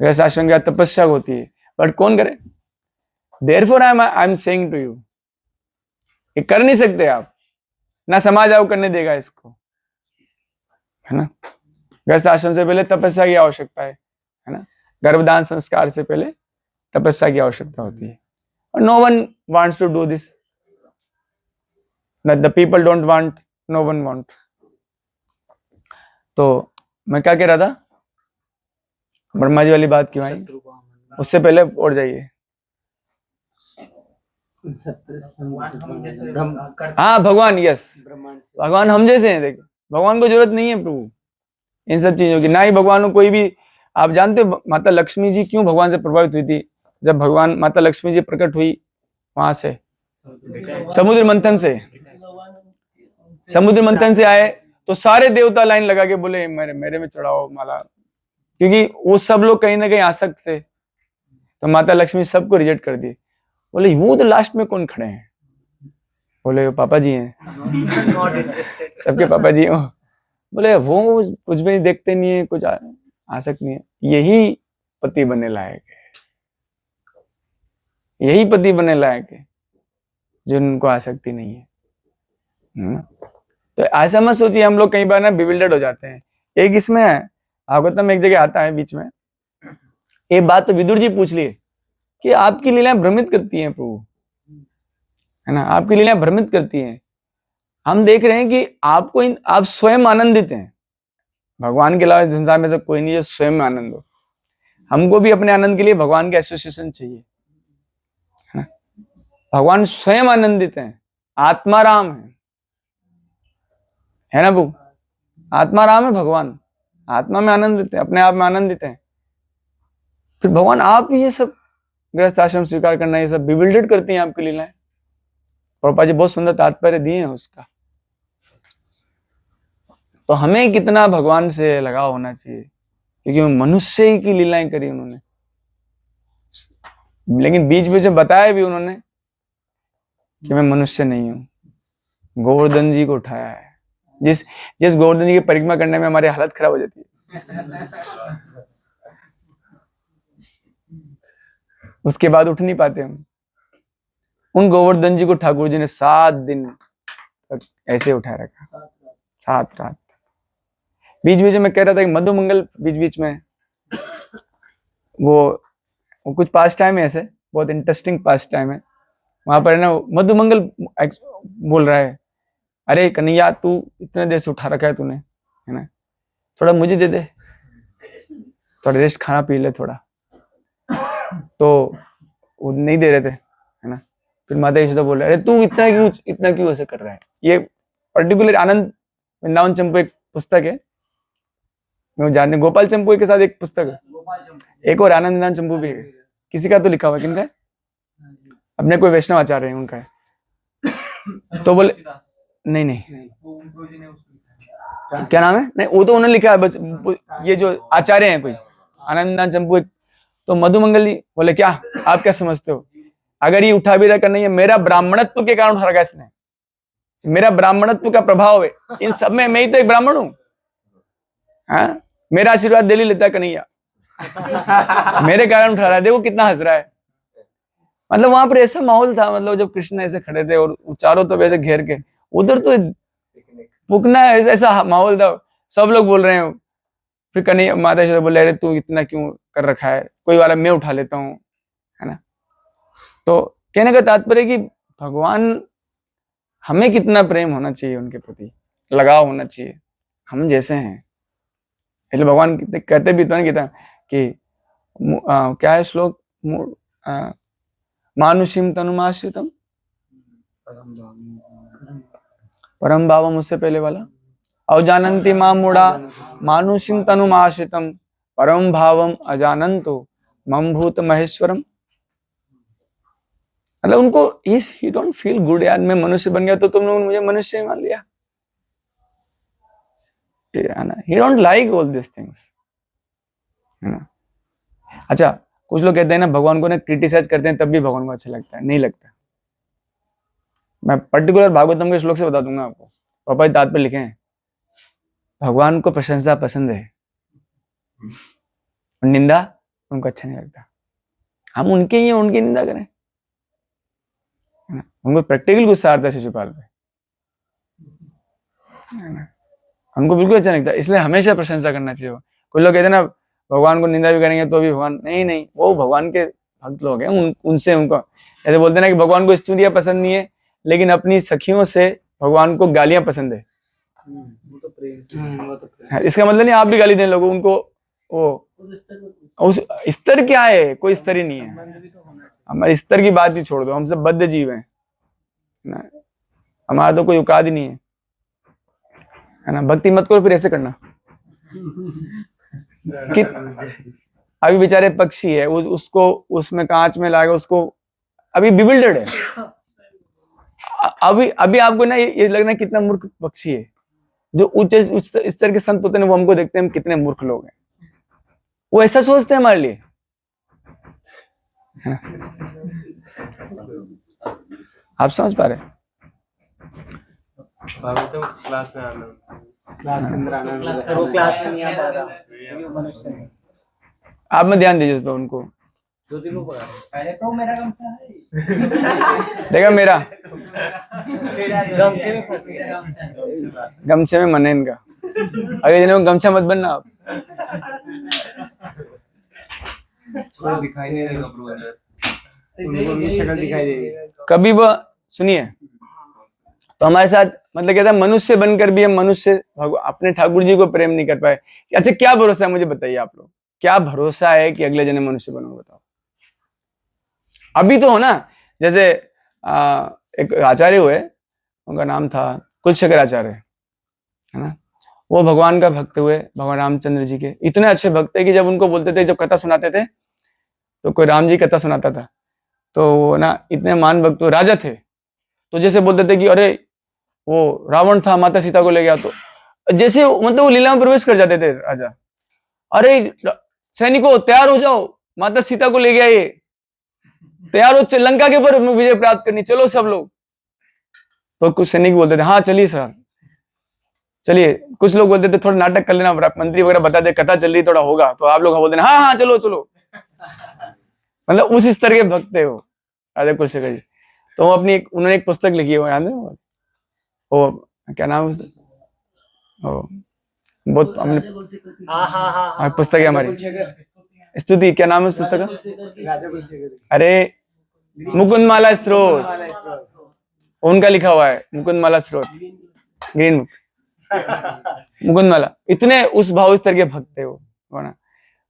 गृहस्थ आश्रम की तपस्या होती है, बट कौन करे? Therefore I am saying to you, ये कर नहीं सकते आप, ना समाज आपको करने देगा इसको, है ना। गृहस्थ आश्रम से पहले तपस्या की आवश्यकता है ना, गर्भदान संस्कार से पहले तपस्या की आवश्यकता होती है। और no one wants to do this, the people don't want, no one want. तो मैं क्या कह रहा था, ब्रह्मा जी वाली बात क्यों आई, उससे पहले और जाइए। हाँ भगवान, यस, भगवान हम जैसे हैं। देखो भगवान को जरूरत नहीं है प्रभु, इन सब चीजों की। ना ही भगवान को कोई भी, आप जानते हो माता लक्ष्मी जी क्यों भगवान से प्रभावित हुई थी? जब भगवान माता लक्ष्मी जी प्रकट हुई वहां से समुद्र मंथन से, समुद्र मंथन से आए तो सारे देवता लाइन लगा के बोले मेरे में चढ़ाओ माला, क्योंकि वो सब लोग कहीं ना कहीं आसक्त थे। तो माता लक्ष्मी सबको रिजेक्ट कर दी। बोले वो तो लास्ट में कौन खड़े हैं? बोले पापा जी हैं, सबके पापा जी हैं। बोले वो कुछ भी देखते नहीं है, कुछ आसक्त नहीं है। यही पति बनने लायक है, यही पति बनने लायक है जिनको आसक्ति नहीं है। तो ऐसा मत सोचिए, हम लोग कई बार ना बिविल्डर्ड हो जाते हैं। एक इसमें है, भागवतम में एक जगह आता है बीच में, एक बात तो विदुर जी पूछ लिए कि आपकी लीलाएं भ्रमित करती हैं प्रभु, है ना, आपकी लीलाएं भ्रमित करती हैं। हम देख रहे हैं कि आपको आप स्वयं आनंदित हैं, भगवान के अलावा संसार में से कोई नहीं जो स्वयं में आनंद हो। हमको भी अपने आनंद के लिए भगवान के एसोसिएशन चाहिए, है ना। भगवान स्वयं आनंदित हैं, आत्मा राम है ना बू, आत्मा राम है भगवान, आत्मा में आनंदित है, अपने आप में आनंदित है। फिर भगवान आप ये सब गृहस्थ आश्रम स्वीकार करना, ये सब बिविल्डर्ड करती हैं आपकी लीलाएं। प्रभुपाद जी बहुत सुंदर तात्पर्य दिए हैं उसका। तो हमें कितना भगवान से लगाव होना चाहिए, क्योंकि मनुष्य ही की लीलाएं करी उन्होंने, लेकिन बीच बीच में बताया भी उन्होंने कि मैं मनुष्य नहीं हूं। गोवर्धन जी को उठाया है, जिस गोवर्धन जी की परिक्रमा करने में हमारी हालत खराब हो जाती है, उसके बाद उठ नहीं पाते हम। उन गोवर्धन जी को ठाकुर जी ने 7 दिन तक ऐसे उठाए रखा, 7 रात। बीच बीच में मैं कह रहा था कि मधुमंगल बीच बीच में वो कुछ पास टाइम है, ऐसे बहुत इंटरेस्टिंग पास टाइम है। वहां पर है ना मधुमंगल बोल रहा है, अरे कन्हैया तू इतने देर से उठा रखा है तूने, है ना, थोड़ा मुझे दे दे, थोड़ा रेस्ट, खाना पी ले थोड़ा। तो वो नहीं दे रहे थे, है ना। फिर माता यशोदा बोल रहे, अरे तू इतना क्यों ऐसे कर रहा है। ये पर्टिकुलर आनंद वृंदावन चंपू एक पुस्तक है, मैं जानने, गोपाल चंपू के साथ एक पुस्तक है, एक और आनंद वृंदावन चंपू भी है, किसी का तो लिखा हुआ, किनका है? अपने कोई वैष्णव आचार्य है उनका है। तो बोले नहीं क्या नाम है, नहीं वो तो उन्होंने लिखा है बस, ये जो आचार्य हैं कोई आनंद चंपू। तो मधुमंगल जी बोले क्या आप क्या समझते हो, अगर ये उठा भी रखा नहीं है, मेरा ब्राह्मणत्व के कारण उठा रखा इसने, मेरा ब्राह्मणत्व का प्रभाव है इन सब में, मैं ही तो एक ब्राह्मण हूं, हाँ, मेरा आशीर्वाद दिल्ली लेता कन्हैया, मेरे कारण उठा रहा है। देखो कितना हंस रहा है। मतलब वहां पर ऐसा माहौल था, मतलब जब कृष्ण ऐसे खड़े थे और चारों तो वैसे घेर के, उधर तो पुकना ऐसा माहौल था, सब लोग बोल रहे हैं। फिर कन्हैया माता यशोदा बोले, अरे तू इतना क्यों कर रखा है, कोई वाला मैं उठा लेता हूँ, है ना। तो कहने का तात्पर्य कि भगवान, हमें कितना प्रेम होना चाहिए उनके प्रति, लगाव होना चाहिए, हम जैसे हैं। इसलिए भगवान कहते भी तो नहीं कि क्या है श्लोक, मानुषिम तनुमाश्रितम परम भावम, उससे पहले वाला, अवजानन्ति मां मूढ़ा मानुषिम तनुमाश्रितम परम भावम अजानन्तो मम भूत महेश्वरम। मतलब उनको ही डोंट फील गुड, यार मैं मनुष्य बन गया तो तुम लोग मुझे मनुष्य ही मान लिया, he don't like all these things, है ना। अच्छा, कुछ लोग कहते हैं ना भगवान को ना क्रिटिसाइज करते हैं तब भी भगवान को अच्छा लगता है, नहीं लगता। मैं पर्टिकुलर भागवतम के श्लोक से बता दूंगा आपको, पापा जी तात्पर्य लिखे हैं, भगवान को प्रशंसा पसंद है और निंदा उनको अच्छा नहीं लगता। हम उनके ही उनकी निंदा करें, है ना। उनको प्रैक्टिकल गुस्सा आता है शिशुपाल पे, है ना, उनको बिल्कुल अच्छा नहीं लगता। इसलिए हमेशा प्रशंसा करना चाहिए। कुछ लोग कहते हैं ना भगवान को निंदा भी करेंगे तो भी भगवान, नहीं, वो भगवान के भक्त लोग हैं, उनसे उनको ऐसे बोलते हैं ना कि भगवान को स्तुतियां पसंद नहीं है, लेकिन अपनी सखियों से भगवान को गालियां पसंद है। वो तो प्रेम। इसका मतलब नहीं आप भी गाली दें लोगों उनको, वो उस स्तर क्या है, कोई स्तर ही नहीं है। हमारे स्तर की बात ही छोड़ दो, हम सब बद्ध जीव हैं ना, हमारा तो कोई औकात ही नहीं है ना। भक्ति मत करो फिर ऐसे करना, कि अभी बेचारे पक्षी है, उसको उसमें कांच में लाएगा, उसको अभी बिविल्डर्ड है। अभी अभी आपको ना ये लगना है कितना मूर्ख पक्षी है। जो उच्च इस तरह के संत होते हैं वो हमको देखते हैं हम कितने मूर्ख लोग हैं, वो ऐसा सोचते हैं हमारे लिए। आप समझ पा रहे हैं? क्लास में आना, क्लास के अंदर आना, सर वो क्लास में नहीं आ पा रहा, ये मनुष्य है। आप में ध्यान दीजिए उस पर, उनको दो तीन लोग पहले तो मेरा गमछा है, देखा मेरा गमछे में फंस गया, गमछे में मन है इनका। अगले दिनों में गमछा मत बनना आप। थोड़ा दिखाई नहीं देगा ब्रो अंदर, उनको अपनी शक्ल दिखाई देगी। कभी वो सुनिए, तो हमारे साथ मतलब कहता है मनुष्य बनकर भी हम मनुष्य अपने ठाकुर जी को प्रेम नहीं कर पाए। अच्छा क्या भरोसा है, मुझे बताइए आप लोग, क्या भरोसा है कि अगले जन्म मनुष्य बनोगे? बताओ। अभी तो हो ना, जैसे एक आचार्य हुए, उनका नाम था कुलशेखर आचार्य, है ना। वो भगवान का भक्त हुए, भगवान रामचंद्र जी के इतने अच्छे भक्त है कि जब उनको बोलते थे, जब कथा सुनाते थे तो कोई राम जी कथा सुनाता था तो वो ना इतने महान भक्त राजा थे, तो जैसे बोलते थे कि अरे वो रावण था माता सीता को ले गया, तो जैसे मतलब वो लीला में प्रवेश कर जाते थे राजा। अरे सैनिकों तैयार हो जाओ, माता सीता को ले गया ये, तैयार हो लंका के ऊपर विजय प्राप्त करनी, चलो सब लोग। तो कुछ सैनिक बोलते थे हाँ चलिए सर चलिए, कुछ लोग बोलते थे थोड़ा नाटक कर लेना, मंत्री वगैरह बता दे कथा चल रही थोड़ा होगा, तो आप लोग बोलते हाँ हाँ चलो चलो। मतलब उस स्तर के भक्त है वो राजा कुलशेखर जी। तो वो अपनी उन्होंने एक पुस्तक लिखी है, वो याद है वो क्या नाम है, बहुत हमने पुस्तक है हमारी स्तुति, क्या नाम है उस पुस्तक का? राजा कुलशेखर, अरे मुकुंदमाला स्रोत, उनका लिखा हुआ है मुकुंदमाला स्रोत, ग्रीन बुक मुकुंदमाला। इतने उस भाव स्तर के भक्त है वो ना।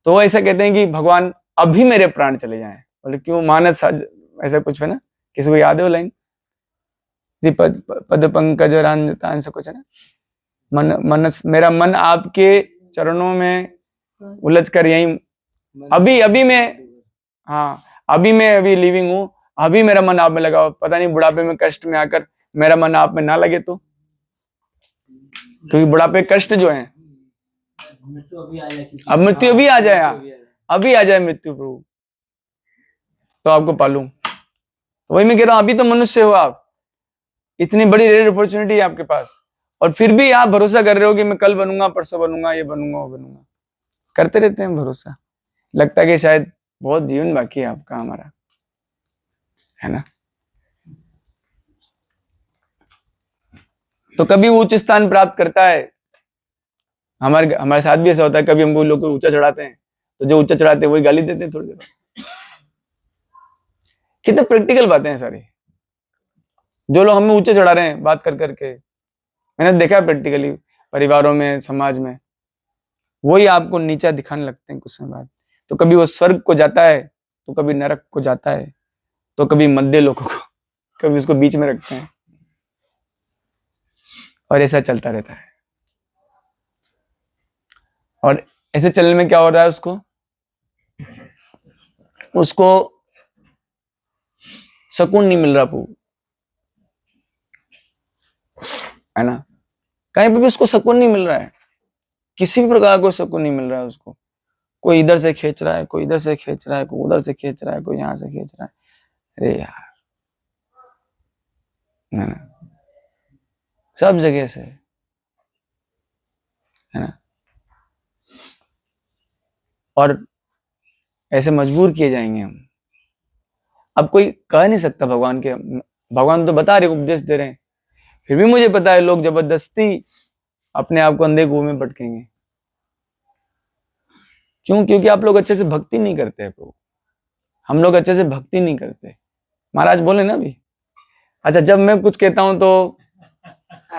तो वो ऐसा कहते हैं कि भगवान अभी मेरे प्राण चले जाएं, बोले क्यों मानस ऐसा कुछ है ना, किसी को याद है वो लाइन? पद पंकज रांजतान से कुछ है ना, मन मनस मेरा मन आपके चरणों में उलझ कर यही अभी मैं, हाँ अभी मैं अभी लिविंग हूँ, अभी मेरा मन आप में लगा, पता नहीं बुढ़ापे में कष्ट में आकर मेरा मन आप में ना लगे तो, क्योंकि बुढ़ापे कष्ट जो है, अब मृत्यु अभी आ जाए, अभी आ जाए मृत्यु प्रभु तो आपको पालूं। तो वही मैं कह रहा हूं, अभी तो मनुष्य हो आप, इतनी बड़ी रेयर अपॉर्चुनिटी है आपके पास, और फिर भी आप भरोसा कर रहे हो कि मैं कल बनूंगा, परसों बनूंगा, ये बनूंगा, वो बनूंगा। करते रहते हैं भरोसा, लगता है कि शायद बहुत जीवन बाकी है आपका, हमारा, है ना। तो कभी वो उच्च स्थान प्राप्त करता है, हमारे साथ भी ऐसा होता है, कभी हमको लोग ऊंचा चढ़ाते हैं तो जो ऊंचा चढ़ाते हैं वही गाली देते हैं थोड़ी देर। कितने प्रैक्टिकल बातें हैं सारी, जो लोग हमें ऊंचे चढ़ा रहे हैं बात कर करके, मैंने देखा है प्रैक्टिकली परिवारों में, समाज में, वही आपको नीचा दिखाने लगते हैं कुछ समय बाद। तो कभी वो स्वर्ग को जाता है, तो कभी नरक को जाता है, तो कभी मध्य लोगों को, कभी उसको बीच में रखते हैं, और ऐसा चलता रहता है। और ऐसे चलने में क्या हो रहा है, उसको सुकून नहीं मिल रहा है ना, कहीं पे भी उसको सुकून नहीं मिल रहा है, किसी भी प्रकार को सुकून नहीं मिल रहा है उसको। कोई इधर से खींच रहा है, कोई इधर से खींच रहा है, कोई उधर से खींच रहा है, कोई यहां से खींच रहा है। अरे यार ना, सब जगह से, है ना। और ऐसे मजबूर किए जाएंगे हम। अब कोई कह नहीं सकता भगवान तो बता रहे, उपदेश दे रहे हैं, फिर भी मुझे पता है लोग जबरदस्ती अपने आप को अंधे कुएं में भटकेंगे। क्यों? क्योंकि आप लोग अच्छे से भक्ति नहीं करते हैं प्रभु, हम लोग अच्छे से भक्ति नहीं करते। महाराज बोले ना अभी, अच्छा जब मैं कुछ कहता हूं तो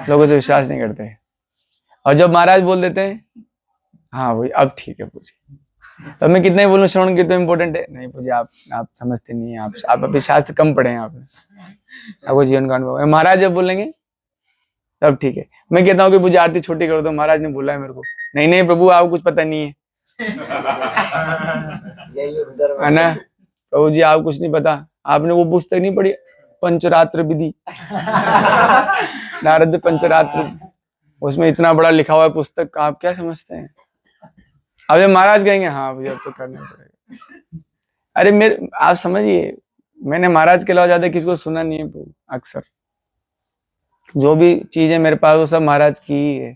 लोगों से विश्वास नहीं करते, और जब महाराज बोल देते हैं हाँ वही अब ठीक है पूछिए, तब मैं कितना ही बोलूं श्रवण की तो इम्पोर्टेंट है, नहीं पूछिए आप समझते नहीं है, आप अभी शास्त्र कम पढ़े हैं, आपको जीवन का अनुभव है। महाराज जब बोलेंगे तब ठीक है। मैं कहता हूँ कि मुझे आरती छोटी कर दो, महाराज ने बोला है मेरे को, नहीं नहीं प्रभु आपको कुछ पता नहीं है, है ना प्रभु जी आपको कुछ नहीं पता, आपने वो पुस्तक नहीं पढ़ी पंचरात्र विधि, नारद पंचरात्र, उसमें इतना बड़ा लिखा हुआ है पुस्तक, आप क्या समझते हैं। अब जब महाराज कहेंगे हाँ भैया अब तो करना पड़ेगा, अरे मेरे आप समझिए मैंने महाराज के अलावा ज्यादा किसी को सुना नहीं है प्रभु, अक्सर जो भी चीजें मेरे पास वो सब महाराज की ही है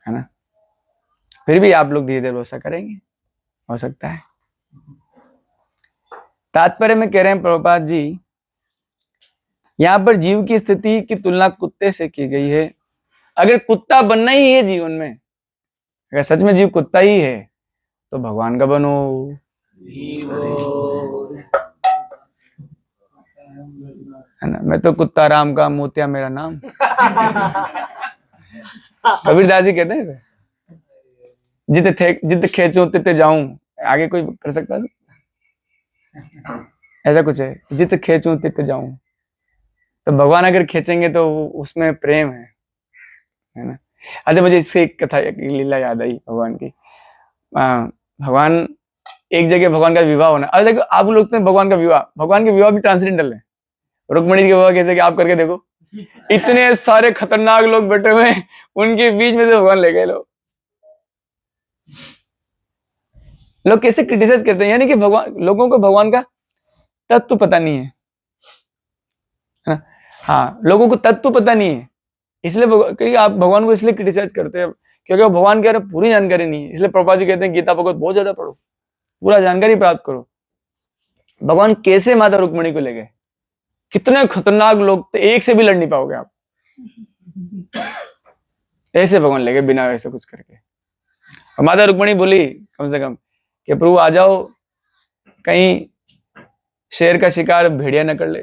ना। फिर भी आप लोग धीरे धीरे भरोसा करेंगे, हो सकता है। तात्पर्य में कह रहे हैं प्रभुपाद जी, यहां पर जीव की स्थिति की तुलना कुत्ते से की गई है। अगर कुत्ता बनना ही है जीवन में, अगर सच में जीव कुत्ता ही है तो भगवान का बनो। है ना, मैं तो कुत्ता राम का मोतिया मेरा नाम, कबीरदास जी कहते हैं जित खेचूं तित जाऊं, आगे कोई कर सकता है ऐसा कुछ है, जित खेचूं तित जाऊं, तो भगवान अगर खींचेंगे तो उसमें प्रेम है ना। अच्छा मुझे इससे एक कथा एक लीला याद आई भगवान की। भगवान एक जगह भगवान का विवाह होना, अरे देखो आप लोग तो भगवान का विवाह भी ट्रांसजेंडल है। रुक्मणी के विवाह कैसे कि आप करके देखो, इतने सारे खतरनाक लोग बैठे हुए हैं, उनके बीच में से भगवान ले गए। लोग कैसे क्रिटिसाइज करते हैं, यानी कि भगवान, लोगों को भगवान का तत्व पता नहीं है ना। हाँ लोगों को तत्व पता नहीं है, इसलिए आप भगवान को इसलिए क्रिटिसाइज करते हैं क्योंकि भगवान के बारे में पूरी जानकारी नहीं है। इसलिए प्रभुपाद जी कहते हैं गीता भगवत बहुत ज्यादा पढ़ो, पूरा जानकारी प्राप्त करो। भगवान कैसे माता रुक्मणी को ले गए, कितने खतरनाक लोग थे, एक से भी लड़ नहीं पाओगे आप, ऐसे भगवान ले गए बिना ऐसे कुछ करके। और माता रुक्मणी बोली कम से कम कि प्रभु आ जाओ, कहीं शेर का शिकार भेड़िया न कर ले।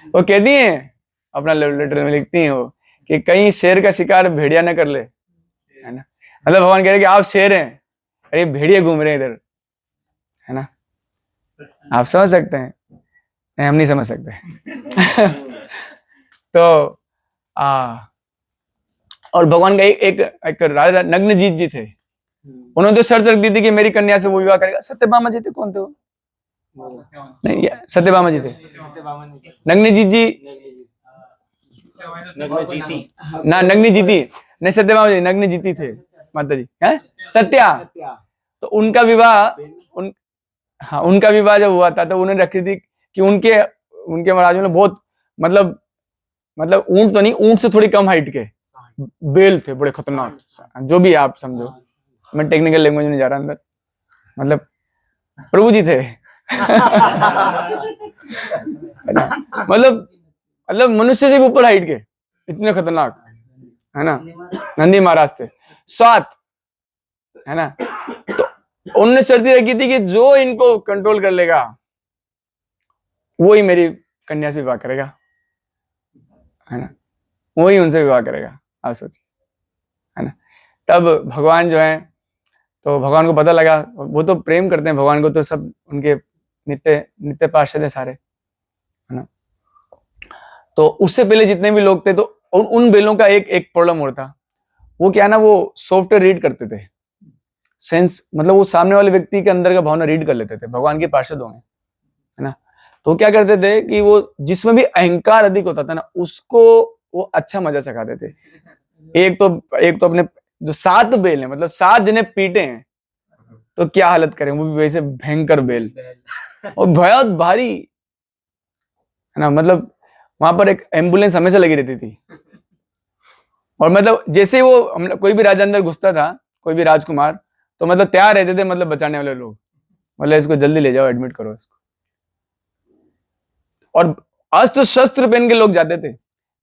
वो कहती है अपना लेटर में लिखती हैं वो कि कहीं शेर का शिकार भेड़िया न कर ले, है ना। मतलब भगवान कह रहे कि आप शेर हैं, अरे भेड़िए घूम रहे हैं इधर, है ना। आप समझ सकते हैं, नहीं हम नहीं समझ सकते। तो और भगवान का एक राजा नग्नजीत जी थे, उन्होंने तो शर्त रख दी थी कि मेरी कन्या से वो विवाह करेगा। सत्यभामा जी थे, कौन थे वो? नहीं सत्यभामा जी थे, नग्नजीत जी ना, नग्नजीती नहीं, सत्यभामा जी नग्नजीती थे माता जी, है सत्या। तो उनका विवाह हाँ उनका विवाह जब हुआ था तो उन्होंने रखी थी कि उनके महाराजों ने बहुत मतलब ऊंट तो नहीं, ऊंट से थोड़ी कम हाइट के बेल थे, बड़े खतरनाक, जो भी आप समझो, मैं टेक्निकल लैंग्वेज में नहीं जा रहा अंदर, मतलब प्रभु जी थे। मतलब मनुष्य से भी ऊपर हाइट के, इतने खतरनाक, है ना। नंदी महाराज थे 7, है ना। तो उन्होंने शर्ती रखी थी कि जो इनको कंट्रोल कर लेगा वो ही मेरी कन्या से विवाह करेगा, है ना, वही उनसे विवाह करेगा। आप सोचिए, है ना। तब भगवान जो है, तो भगवान को पता लगा, वो तो प्रेम करते हैं भगवान को, तो सब उनके नित्य पार्षद है सारे, है ना। तो उससे पहले जितने भी लोग थे, तो उन बेलों का एक प्रॉब्लम और था, वो क्या है ना, वो सॉफ्टवेयर रीड करते थे, सेंस, मतलब वो सामने वाले व्यक्ति के अंदर का भावना रीड कर लेते थे, भगवान के पार्षद होंगे, है ना। तो क्या करते थे कि वो जिसमें भी अहंकार अधिक होता था ना, उसको वो अच्छा मजा चखाते थे। एक तो अपने जो 7 बेल है, मतलब 7 जने पीटे हैं, तो क्या हालत करें, वो भी वैसे भयंकर बेल और बहुत भारी, है ना। मतलब वहां पर एक एम्बुलेंस हमेशा लगी रहती थी, और मतलब जैसे वो कोई भी राजा अंदर घुसता था, कोई भी राजकुमार, तो मतलब तैयार रहते थे, मतलब बचाने वाले लोग, मतलब इसको जल्दी ले जाओ, एडमिट करो इसको। और अस्त्र शस्त्र पहन के लोग जाते थे,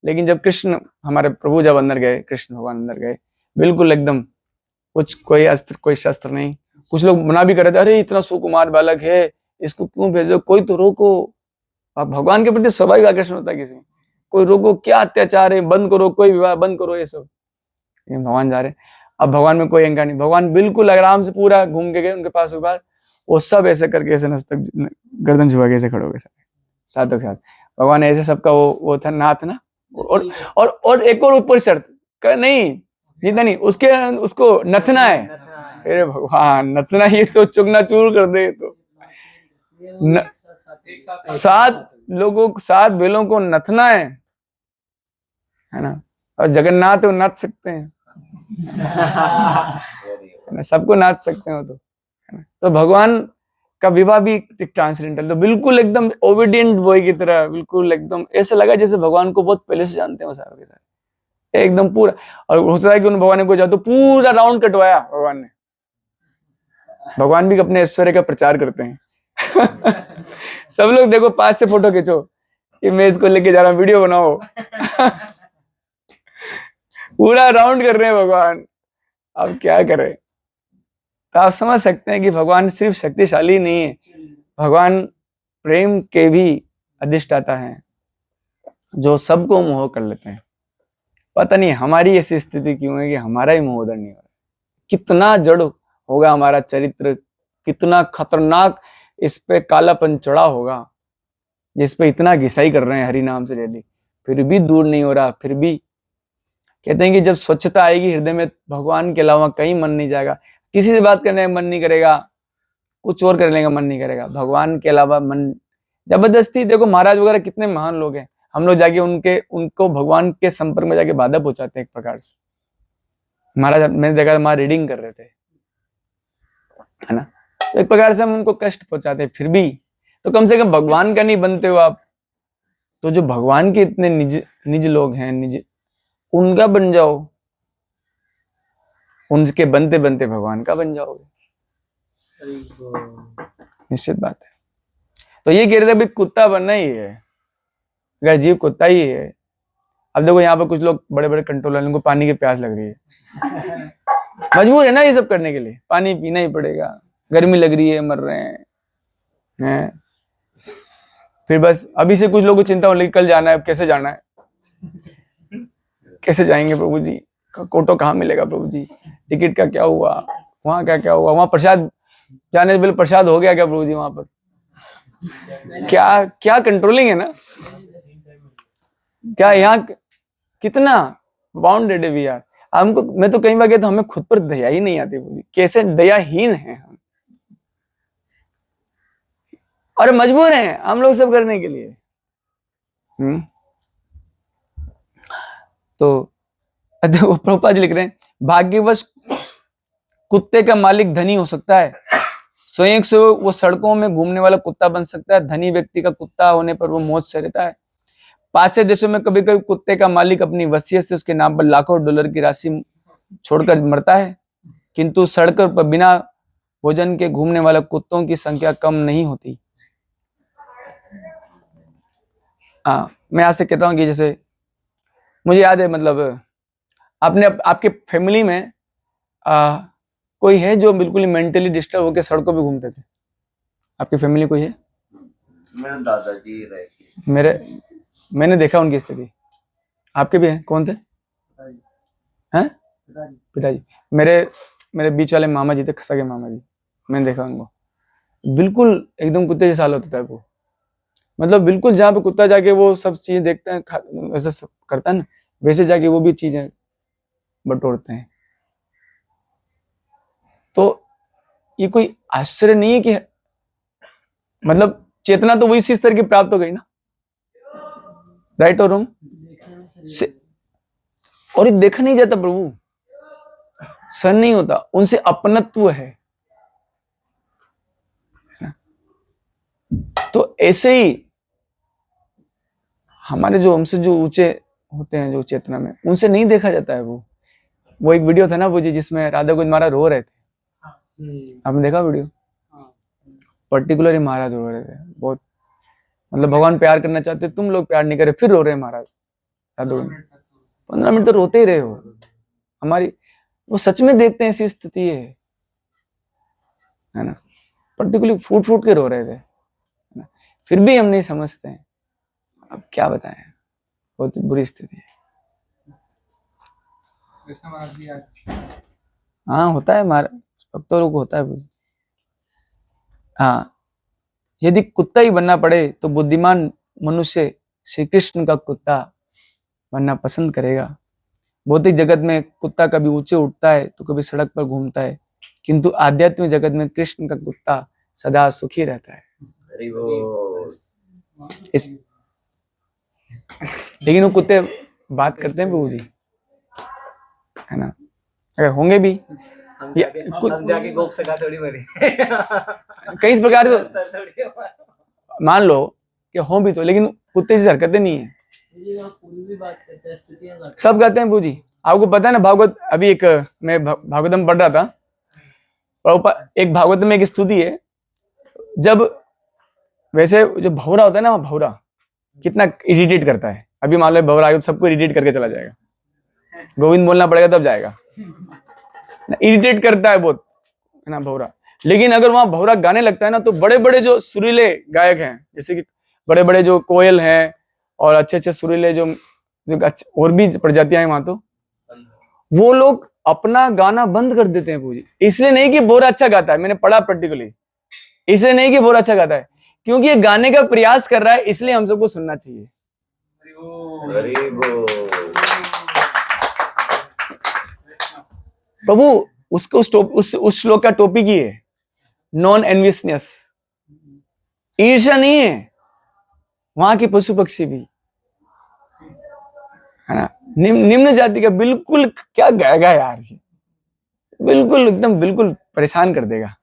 लेकिन जब कृष्ण हमारे प्रभु जब अंदर गए, कृष्ण भगवान अंदर गए, बिल्कुल एकदम कुछ, कोई अस्त्र कोई शस्त्र नहीं। कुछ लोग मना भी कर रहे थे, अरे इतना सुकुमार बालक है, इसको क्यों भेजो, कोई तो रोको। आप भगवान के प्रति स्वाभाविक आकर्षण होता है, किसी कोई रोको, क्या अत्याचार है, बंद करो, कोई विवाह बंद करो, ये सब। ये भगवान जा रहे, अब भगवान में कोई अहंकार नहीं, भगवान बिल्कुल आराम से पूरा घूम के गए उनके पास, वो सब ऐसे करके ऐसे नस्तक गर्दन झुका के ऐसे खड़े हो गए साथों के साथ। भगवान ऐसे सबका वो था नाथ ना। और एक और ऊपर शर्त नहीं, जीतना नहीं, उसके उसको नथना है। अरे भगवान, नथना, ये तो चुकना चूर कर दे। तो सात लोगों, 7 बैलों को नथना है ना। और जगन्नाथ वो नाच सकते हैं, है ना, सबको नाच सकते हैं वो तो, है ना। तो भगवान का विवाह भी एक ट्रांसडेंटल, तो बिल्कुल एकदम ओबीडियंट बॉय की तरह, बिल्कुल एकदम ऐसा लगा जैसे भगवान को बहुत पहले से जानते हैं वो सारे के सारे, एकदम पूरा। और हो सकता है कि उन भगवान ने को जाए तो पूरा राउंड कटवाया भगवान ने। भगवान भी अपने ऐश्वर्य का प्रचार करते हैं। सब लोग देखो, पास से फोटो खींचो, इमेज को लेके जा रहा, वीडियो बनाओ। पूरा राउंड कर रहे हैं भगवान। अब क्या करें। तो आप समझ सकते हैं कि भगवान सिर्फ शक्तिशाली नहीं है, भगवान प्रेम के भी अधिष्ठाता है, जो सबको मोह कर लेते हैं। पता नहीं हमारी ऐसी स्थिति क्यों है कि हमारा ही मोह उधर नहीं हो रहा। कितना जड़ होगा हमारा चरित्र, कितना खतरनाक इस पे कालापन चढ़ा होगा, जिस पे इतना घिसाई कर रहे हैं हरि नाम से डेली, फिर भी दूर नहीं हो रहा। फिर भी कहते हैं कि जब स्वच्छता आएगी हृदय में, भगवान के अलावा कहीं मन नहीं जाएगा, किसी से बात करने का मन नहीं करेगा, कुछ और करने का मन नहीं करेगा, भगवान के अलावा मन। जबरदस्ती देखो, महाराज वगैरह कितने महान लोग हैं, हम लोग जाके उनको भगवान के संपर्क में जाके बाधा पहुंचाते हैं एक प्रकार से। महाराज, मैंने देखा महाराज रीडिंग कर रहे थे, है ना, तो एक प्रकार से हम उनको कष्ट पहुंचाते हैं। फिर भी तो कम से कम भगवान का नहीं बनते हो आप, तो जो भगवान के इतने निज लोग हैं, निज, उनका बन जाओ, उनके बनते बनते भगवान का बन जाओगे, निश्चित बात है। तो ये कह रहे थे भाई कुत्ता बनना ही है, अगर जीव कुत्ता ही है। अब देखो यहाँ पर कुछ लोग बड़े बड़े कंट्रोलर, उनको पानी की प्यास लग रही है, मजबूर है ना ये सब करने के लिए, पानी पीना ही पड़ेगा, गर्मी लग रही है, मर रहे हैं। फिर बस अभी से कुछ लोगों को चिंता हो रही, कल जाना है, कैसे जाना है, कैसे जाएंगे प्रभु जी, कोटो कहाँ मिलेगा प्रभु जी, टिकट का क्या हुआ, वहां क्या हुआ, वहां प्रसाद, जाने से पहले प्रसाद हो गया क्या प्रभु जी वहां पर, क्या क्या कंट्रोलिंग है ना। क्या यहाँ कितना बाउंडेड है वी आर। हमको, मैं तो कई बार कहता हूं, हमें खुद पर दया ही नहीं आती, प्रभु जी कैसे दयाहीन है हम, और मजबूर हैं हम लोग सब करने के लिए। तो देखो प्रभुपाद जी लिख रहे हैं, भाग्यवश कुत्ते का मालिक धनी हो सकता है, स्वयं से वो सड़कों में घूमने वाला कुत्ता बन सकता है, धनी व्यक्ति का कुत्ता होने पर वो मौज से रहता है। पाश्चात्य देशों में कभी कभी कुत्ते का मालिक अपनी वसीयत से उसके नाम पर लाखों डॉलर की राशि छोड़कर मरता है, किंतु सड़क पर बिना भोजन के घूमने वाले कुत्तों की संख्या कम नहीं होती। मैं आपसे कहता हूं कि जैसे मुझे याद है, मतलब आपने आपके फैमिली में कोई है जो बिल्कुल मेंटली डिस्टर्ब होकर सड़कों पे घूमते थे? आपकी फैमिली कोई है? मेरे दादाजी रहे। मैंने देखा उनकी स्थिति। आपके भी हैं? कौन थे? हैं? पिताजी। मेरे बीच वाले मामा जी थे, सगे मामा जी, मैंने देखा उनको, बिल्कुल एकदम कुत्ते जैसा हालत होता है वो, मतलब बिल्कुल जहाँ पे कुत्ता जाके वो सब चीजें देखते हैं, वैसे सब करता है ना, वैसे जाके वो भी चीजें बटोरते हैं। तो ये कोई आश्चर्य नहीं है कि मतलब चेतना तो वही इसी स्तर की प्राप्त हो गई ना, राइट और रॉन्ग? और ये देखा नहीं जाता प्रभु, सहन नहीं होता, उनसे अपनत्व है। तो ऐसे ही हमारे जो हमसे जो ऊंचे होते हैं, जो चेतना में, उनसे नहीं देखा जाता है वो एक वीडियो था ना वो जी, जिसमें राधा गोविंद महाराज रो रहे थे, आपने देखा वीडियो? पर्टिकुलरली महाराज रो रहे थे बहुत, मतलब भगवान प्यार करना चाहते, तुम लोग प्यार नहीं करे, फिर रो रहे हैं महाराज। राधा गोविंद 15 मिनट तो रोते ही रहे हो। हमारी वो सच में देखते हैं ऐसी स्थिति है ना, पर्टिकुलरली फूट के रो रहे थे, फिर भी हम नहीं समझते हैं। अब क्या बताएं, बहुत बुरी स्थिति है। हाँ होता है, भक्तों लोग को होता है। हाँ, यदि कुत्ता ही बनना पड़े तो बुद्धिमान मनुष्य श्री कृष्ण का कुत्ता बनना पसंद करेगा। भौतिक जगत में कुत्ता कभी ऊंचे उठता है तो कभी सड़क पर घूमता है, किंतु आध्यात्मिक जगत में कृष्ण का कुत्ता सदा सुखी रहता है। हरि बोल। इस लेकिन वो कुत्ते बात करते हैं प्रभु जी, है ना, अगर होंगे भी हम या जाके गोप सका थोड़ी बनी कई इस प्रकार से मान लो कि हों भी तो, लेकिन कुत्ते से हरकतें नहीं है। सब कहते हैं प्रभु जी, आपको पता है ना भागवत, अभी एक मैं भागवतम पढ़ रहा था, और एक भागवत में एक स्तुति है, जब वैसे जो भौरा होता है ना, भौरा कितना इरिटेट करता है, अभी मान लो भौरा आगे तो सबको इरिटेट करके चला जाएगा, गोविंद बोलना पड़ेगा तब जाएगा, इरिटेट करता है बहुत, है ना भौरा। लेकिन अगर वहां भौरा गाने लगता है ना, तो बड़े बड़े जो सुरीले गायक हैं, जैसे कि बड़े बड़े जो कोयल हैं और अच्छे अच्छे सुरीले जो और भी प्रजातियां हैं वहां, तो वो लोग अपना गाना बंद कर देते हैं पूजी। इसलिए नहीं कि भौरा अच्छा गाता है, मैंने पढ़ा पर्टिकुलरली, इसलिए नहीं कि भौरा अच्छा गाता है, क्योंकि ये गाने का प्रयास कर रहा है, इसलिए हम सबको सुनना चाहिए। हरि बोल। प्रभु उसको उस श्लोक का टॉपिक ही है नॉन एनवियसनेस, ईर्ष्या नहीं है, वहां के पशु पक्षी भी, है ना, निम्न जाति का, बिल्कुल क्या गाएगा यार ये, बिल्कुल एकदम बिल्कुल परेशान कर देगा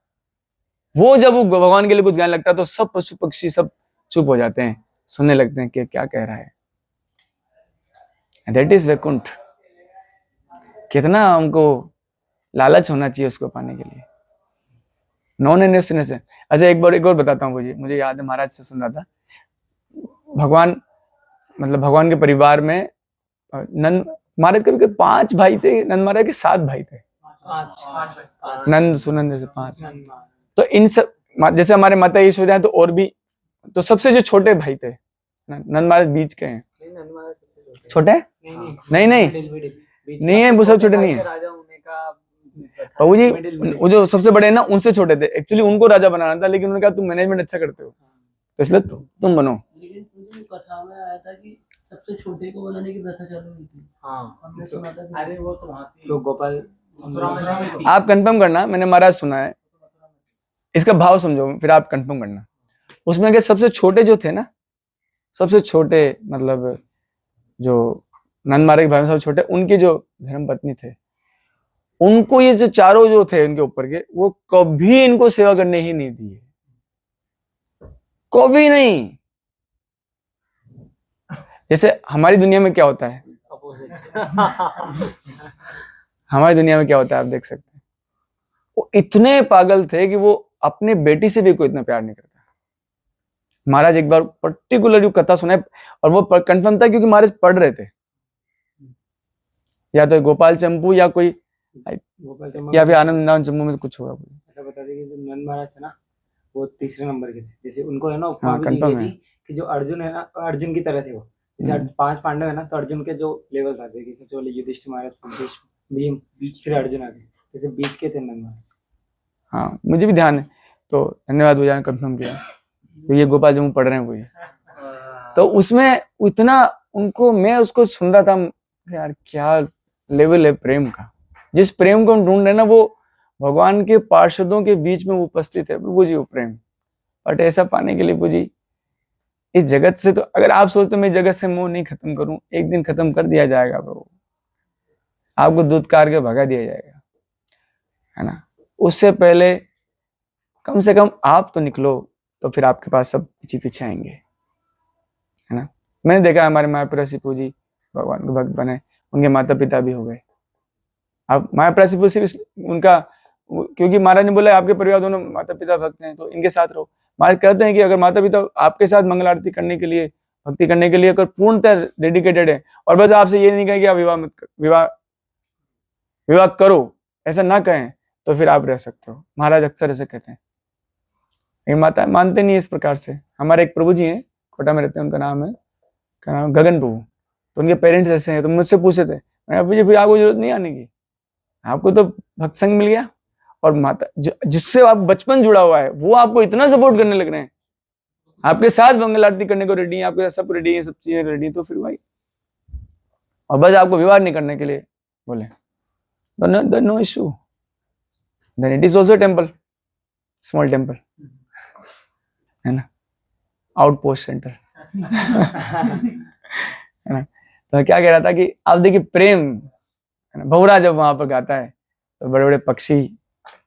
वो। जब वो भगवान के लिए कुछ गाने लगता है तो सब पशु पक्षी सब चुप हो जाते हैं, सुनने लगते हैं कि क्या कह रहा है। That is Vaikuntha. कितना हमको लालच होना चाहिए उसको पाने के लिए, नॉन एनवियसनेस है। अच्छा एक और बताता हूँ मुझे याद है, महाराज से सुन रहा था, भगवान मतलब भगवान के परिवार में नंद महाराज के 5 भाई थे, नंद महाराज के 7 भाई थे, नंद सुनंद जैसे 5। तो इन सब जैसे हमारे माता यशोदा हैं तो और भी, तो सबसे जो छोटे भाई थे नंद महाराज बीच के हैं, छोटे नहीं है वो सब छोटे नहीं है बाबू जी, वो जो सबसे बड़े हैं ना उनसे छोटे थे, एक्चुअली उनको राजा बनाना था, लेकिन उन्होंने कहा तुम मैनेजमेंट अच्छा करते हो तो इसलिए तुम बनो। लेकिन कथा में आया था कि सबसे छोटे को बनाने की प्रथा चालू हुई थी। हाँ, हमने सुना था। अरे वो तो वहां पे गोपाल, आप कंफर्म करना, मैंने महाराज सुना है, इसका भाव समझो फिर आप कंफर्म करना। उसमें के सबसे छोटे जो थे ना, सबसे छोटे मतलब जो नंद महाराज के भाई में सबसे छोटे, उनके जो धर्म पत्नी थे, उनको ये जो चारों जो थे उनके ऊपर के, वो कभी इनको सेवा करने ही नहीं दी, कभी नहीं। जैसे हमारी दुनिया में क्या होता है, हमारी दुनिया में क्या होता है आप देख सकते हैं, वो इतने पागल थे कि वो अपने बेटी से भी कोई इतना प्यार नहीं करता। महाराज एक बार पर्टिकुलर कथा सुना है, और वो कंफर्म था क्योंकि महाराज पढ़ रहे थे, या तो गोपाल चंपू या कोई या फिर आनंद नाम चंपू में कुछ होगा। ऐसा बता दें कि जो नंद महाराज थे ना, वो तीसरे नंबर के थे। जैसे उनको है ना हाँ, उपमा दी गई थी कि जो अर्जुन है ना, अर्जुन की तरह थे वो। जैसे 5 पांडव है ना, तो अर्जुन के जो लेवल था, देखिए सबसे पहले युधिष्ठिर महाराज, भीम, फिर अर्जुन आ गए, जैसे बीच के थे नंद महाराज। हाँ मुझे भी ध्यान है, तो धन्यवाद भैया ने कंफर्म किया। तो ये गोपाल जो पढ़ रहे हैं वही, तो उसमें इतना उनको, मैं उसको सुन रहा था यार, क्या लेवल है प्रेम का। जिस प्रेम को हम ढूंढ रहे हैं ना, वो भगवान के पार्षदों के बीच में उपस्थित है प्रभु जी, वो प्रेम। बट ऐसा पाने के लिए प्रभु जी इस जगत से, तो अगर आप सोचते मैं जगत से मोह नहीं खत्म करूं, एक दिन खत्म कर दिया जाएगा प्रभु, आपको दूध कार के भगा दिया जाएगा, है ना। उससे पहले कम से कम आप तो निकलो, तो फिर आपके पास सब पीछे पीछे आएंगे, है ना। मैंने देखा हमारे मायापुरा शिपू जी भगवान के भक्त बने, उनके माता पिता भी हो गए। अब मायापुरा शिपू सिर्फ उनका, क्योंकि महाराज ने बोला आपके परिवार दोनों माता पिता भक्त हैं तो इनके साथ रहो। महाराज कहते हैं कि अगर माता पिता आपके साथ मंगल आरती करने के लिए, भक्ति करने के लिए अगर पूर्णतः डेडिकेटेड है, और बस आपसे ये नहीं कहें कि आप विवाह करो, ऐसा ना कहें, तो फिर आप रह सकते हो। महाराज अक्सर ऐसे कहते हैं, लेकिन माता मानते नहीं इस प्रकार से। हमारे एक प्रभु जी हैं, कोटा में रहते हैं, उनका नाम है गगन प्रभु, तो उनके पेरेंट्स ऐसे हैं। तो मुझसे पूछे थे, मैंने फिर आपको जरूरत नहीं आने की, आपको तो भक्त संग मिल गया, और माता जिससे आप बचपन जुड़ा हुआ है वो आपको इतना सपोर्ट करने लग रहे हैं, आपके साथ मंगल आरती करने को रेडी है, आपके साथ सब रेडी है, सब चीजें रेडी है, तो फिर भाई, और बस आपको विवाह नहीं करने के लिए बोले no issue, then it is also temple, small temple, है ना, आउटपोस्ट सेंटर। है ना। तो क्या कह रहा था कि आप देखिए प्रेम, है ना, भौरा जब वहां पर गाता है तो बड़े बड़े पक्षी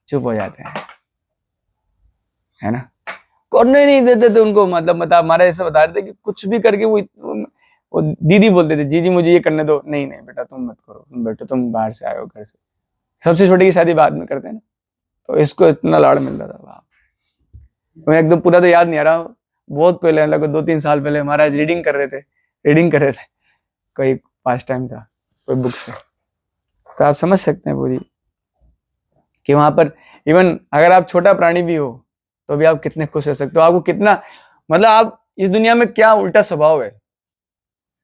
चुप हो जाते हैं, है ना, करने नहीं देते थे उनको, मतलब हमारे ऐसा बता रहे थे कि कुछ भी करके वो दीदी बोलते थे जी मुझे ये करने दो, नहीं बेटा तुम मत करो, तुम बैठो, तुम बाहर से आए हो घर से, सबसे छोटे की शादी बाद में करते हैं ना, तो इसको इतना लाड़ मिलता था। वाह, मैं एकदम पूरा तो याद नहीं आ रहा, बहुत पहले, लगभग 2-3 साल पहले महाराज रीडिंग कर रहे थे, कोई पास टाइम था कोई बुक से, तो आप समझ सकते हैं पूरी कि वहां पर इवन अगर आप छोटा प्राणी भी हो तो भी आप कितने खुश रह सकते हो, आपको कितना, मतलब आप इस दुनिया में क्या उल्टा स्वभाव है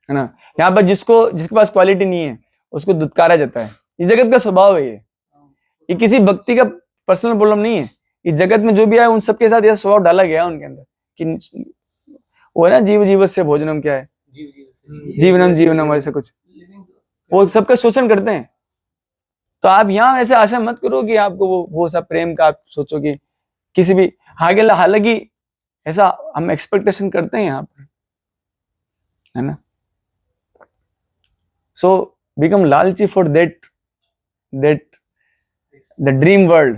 ना, यहाँ पर जिसके पास क्वालिटी नहीं है उसको दुत्कारा जाता है, इस जगत का स्वभाव है ये किसी भक्ति का पर्सनल प्रॉब्लम नहीं है, इस जगत में जो भी आए उन सबके साथ यह स्वभाव डाला गया उनके अंदर कि वो है ना, जीव जीवस्य भोजनम, क्या है, जीवनम ऐसे कुछ, वो सबका शोषण करते हैं। तो आप यहाँ ऐसे आशा मत करो कि आपको वो सब प्रेम का आप सोचो कि किसी भी, हालांकि ऐसा हम एक्सपेक्टेशन करते हैं यहाँ पर, है ना, सो बिकम लालची for that the dream world,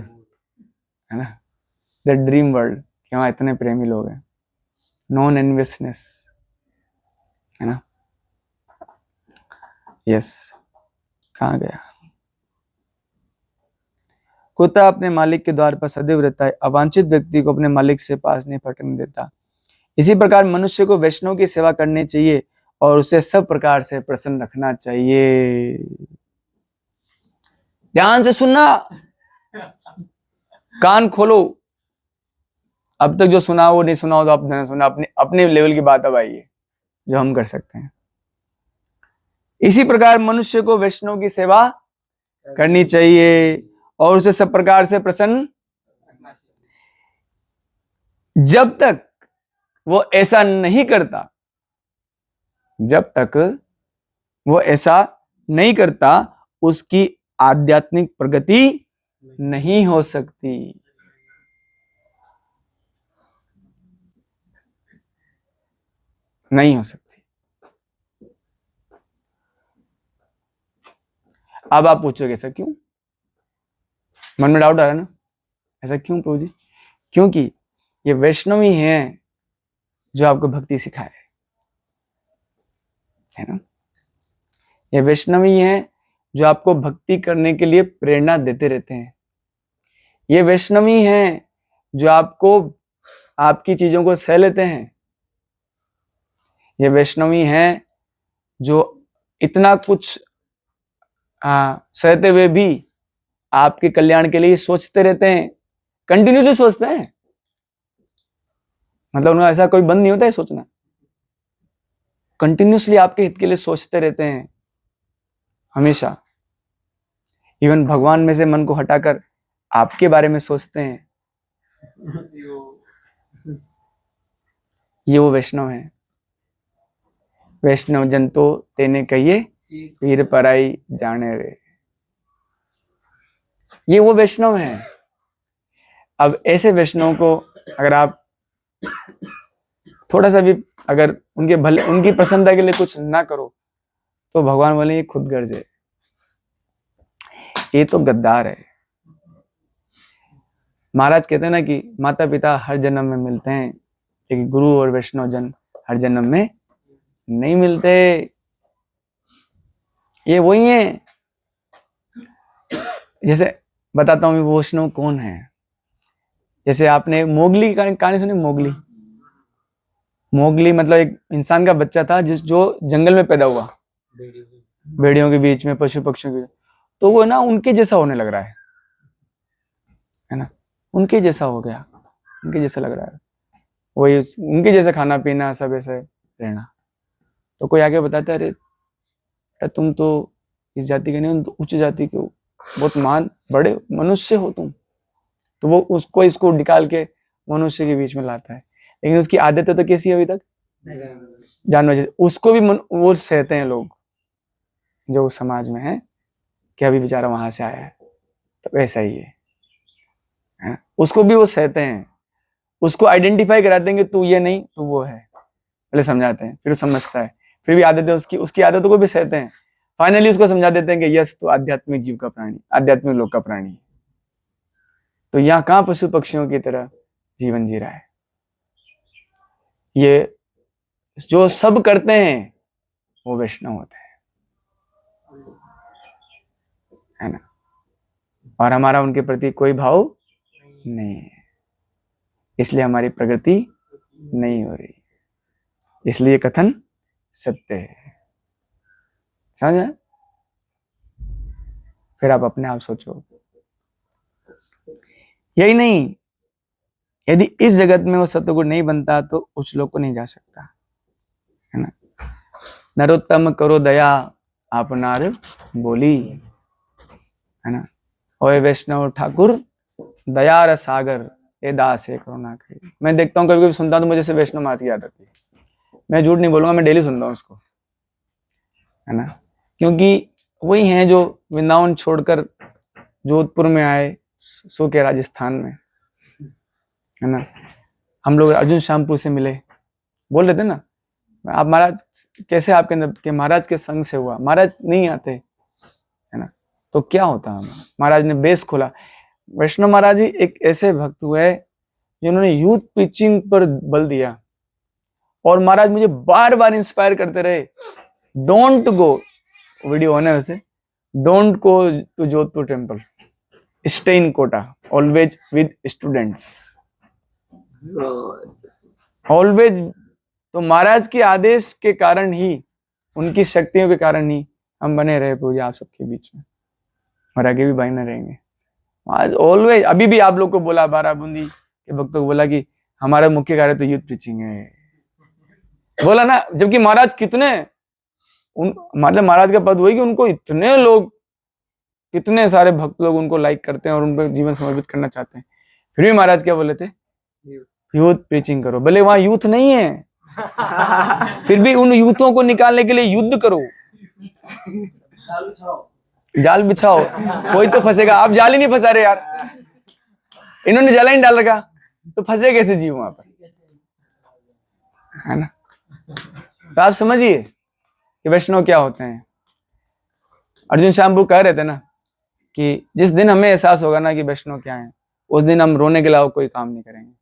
है ना, द ड्रीम वर्ल्ड, कि वहां इतने प्रेमी लोग हैं, नॉन एनवियसनेस, है ना, यस, कहाँ गया, कुत्ता अपने मालिक के द्वार पर सदैव रहता है, अवांछित व्यक्ति को अपने मालिक से पास नहीं फटकने देता। इसी प्रकार मनुष्य को वैष्णव की सेवा करनी चाहिए और उसे सब प्रकार से प्रसन्न रखना चाहिए। ध्यान से सुनना, कान खोलो, अब तक जो सुना वो नहीं सुना हो तो आप ध्यान सुना, अपने लेवल की बात अब आई है जो हम कर सकते हैं। इसी प्रकार मनुष्य को वैष्णव की सेवा करनी चाहिए और उसे सब प्रकार से प्रसन्न, जब तक वो ऐसा नहीं करता, जब तक वो ऐसा नहीं करता उसकी आध्यात्मिक प्रगति नहीं हो सकती। नहीं हो सकती। अब आप पूछोगे ऐसा क्यों, मन में डाउट आ रहा है ना, ऐसा क्यों प्रभु जी? क्योंकि ये वैष्णव ही है जो आपको भक्ति सिखाए, है ना, ये वैष्णव ही है जो आपको भक्ति करने के लिए प्रेरणा देते रहते हैं, ये वैष्णव ही है जो आपको आपकी चीजों को सह लेते हैं, ये वैष्णव ही है जो इतना कुछ सहते हुए भी आपके कल्याण के लिए सोचते रहते हैं, कंटिन्यूसली सोचते हैं, मतलब उनका ऐसा कोई बंद नहीं होता है सोचना, कंटिन्यूसली आपके हित के लिए सोचते रहते हैं हमेशा। इवन भगवान में से मन को हटाकर आपके बारे में सोचते हैं। ये वो वैष्णव है। वैष्णव जन तो तेने कहिए पीर पराई जाने रे, ये वो वैष्णव है। अब ऐसे वैष्णव को अगर आप थोड़ा सा भी अगर उनके भले उनकी प्रसन्नता के लिए कुछ ना करो तो भगवान बोले ये खुद गर्ज है, ये तो गद्दार है। महाराज कहते हैं ना कि माता पिता हर जन्म में मिलते हैं लेकिन गुरु और वैष्णव जन हर जन्म में नहीं मिलते। ये वही है। जैसे बताता हूँ वो वैष्णव कौन है। जैसे आपने मोगली की कहानी सुनी। मोगली मतलब एक इंसान का बच्चा था जो जंगल में पैदा हुआ, भेड़ियों के बीच में, पशु पक्षियों के, तो वो ना उनके जैसा होने लग रहा है ना, उनके जैसा हो गया, उनके जैसा लग रहा है, वही उनके जैसा खाना पीना सब ऐसे रहना। तो कोई आगे बताता है अरे तुम तो इस जाति के नहीं, तुम तो उच्च जाति के हो, बहुत महान बड़े मनुष्य हो तुम। तो वो उसको इसको निकाल के मनुष्य के बीच में लाता है, लेकिन उसकी आदतें तो कैसी है अभी तक जानवर जैसे। उसको भी वो सहते हैं लोग जो उस समाज में है, कि अभी बेचारा वहां से आया है, तो ऐसा ही है ना? उसको भी वो सहते हैं, उसको आइडेंटिफाई कराते हैं कि तू ये नहीं तू वो है, पहले समझाते हैं, फिर वो समझता है, फिर भी आदतें उसकी आदतों को भी सहते हैं, फाइनली उसको समझा देते हैं कि यस तू आध्यात्मिक जीव का प्राणी, आध्यात्मिक लोक का प्राणी है। तो यहाँ कहाँ पशु पक्षियों की तरह जीवन जी रहा है। ये जो सब करते हैं वो वैष्णव होते हैं, है ना, और हमारा उनके प्रति कोई भाव नहीं है, इसलिए हमारी प्रगति नहीं हो रही, इसलिए कथन सत्य है। समझ में? फिर आप अपने आप सोचो, यही नहीं, यदि इस जगत में वो सतगुण नहीं बनता तो उस लोग को नहीं जा सकता, है ना। नरोत्तम करो दया आपनार बोली, है ना। ओए वैष्णव ठाकुर दया रस सागर ये दास है करुणा करी। मैं देखता हूँ कभी कभी सुनता हूँ तो मुझे से वैष्णव मास की आदत है, मैं झूठ नहीं बोलूंगा, मैं डेली सुनता हूँ उसको, है ना, क्योंकि वही हैं जो वृंदावन छोड़कर जोधपुर में आए, सो के राजस्थान में, है ना। हम लोग अर्जुन श्यामपुर से मिले, बोल रहे थे ना आप महाराज कैसे आपके अंदर के महाराज के संग से हुआ, महाराज नहीं आते, है ना, तो क्या होता है, महाराज ने बेस खोला। वैष्णव महाराज जी एक ऐसे भक्त हुए जिन्होंने यूथ प्रीचिंग पर बल दिया, और महाराज मुझे बार बार इंस्पायर करते रहे, डोंट गो, वीडियो होने वैसे, don't go to Jodhpur temple, stay in Kota, always with students, always. तो महाराज के आदेश के कारण ही, उनकी शक्तियों के कारण ही हम बने रहे प्रभु जी आप सबके बीच में, और आगे भी बने रहेंगे। आज ऑलवेज, अभी भी आप लोग को बोला, बाराबूंदी के भक्तों को बोला कि हमारा मुख्य कार्य तो यूथ प्रीचिंग है, बोला ना, जबकि महाराज कितने मतलब महाराज का पद वही कि उनको इतने लोग, कितने सारे भक्त लोग उनको लाइक करते हैं और उन पर जीवन समर्पित करना चाहते हैं, फिर भी महाराज क्या बोले थे, यूथ प्रीचिंग करो, भले वहां यूथ नहीं है फिर भी उन यूथों को निकालने के लिए युद्ध करो, जाल बिछाओ, कोई तो फंसेगा। आप जाल ही नहीं फंसा रहे यार, इन्होंने जाला ही डाल रखा, तो फंसे कैसे जीव वहां पर, है ना। तो आप समझिए कि वैष्णव क्या होते हैं। अर्जुन श्यामपुर कह रहे थे ना कि जिस दिन हमें एहसास होगा ना कि वैष्णव क्या है, उस दिन हम रोने के अलावा कोई काम नहीं करेंगे।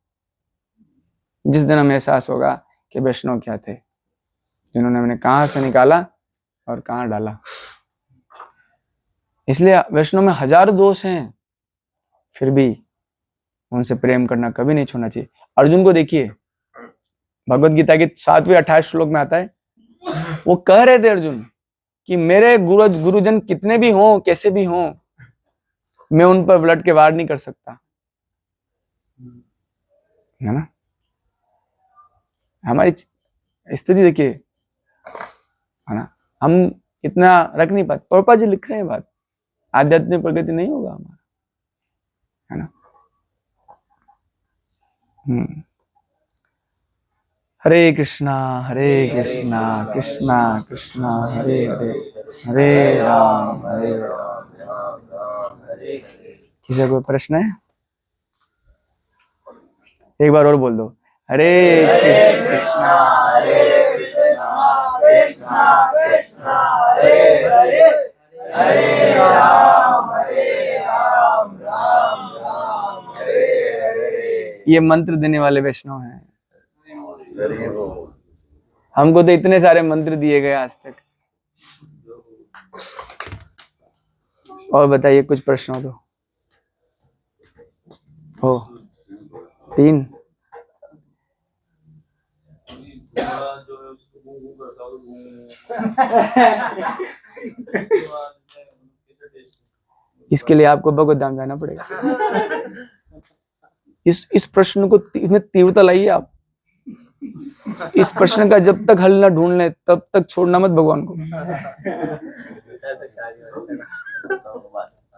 जिस दिन हमें एहसास होगा कि वैष्णव क्या थे, जिन्होंने हमें कहां से निकाला और कहां डाला। इसलिए वैष्णव में हजारों दोष हैं, फिर भी उनसे प्रेम करना कभी नहीं छोड़ना चाहिए। अर्जुन को देखिए, भगवत गीता के 7वें 28 श्लोक में आता है, वो कह रहे थे अर्जुन कि मेरे गुरुजन कितने भी हों, कैसे भी हों, मैं उन पर उलट के वार नहीं कर सकता, है ना। हमारी स्थिति देखिए, है ना, हम इतना रख नहीं पाते। प्रभुपाद जी लिख रहे हैं बात, आध्यात्मिक प्रगति नहीं होगा हमारा, है ना। हरे कृष्णा कृष्णा कृष्णा हरे हरे, हरे राम किसी का कोई प्रश्न है? एक बार और बोल दो, हरे कृष्णा कृष्णा कृष्णा हरे हरे, हरे राम राम राम हरे हरे। ये मंत्र देने वाले वैष्णव हैं। हमको तो इतने सारे मंत्र दिए गए आज तक। और बताइए, कुछ प्रश्न हो 3? इसके लिए आपको भगवत धाम जाना पड़ेगा। इस प्रश्न को इसमें तीव्रता लाइए आप। इस प्रश्न का जब तक हल ना ढूंढ ले तब तक छोड़ना मत भगवान को।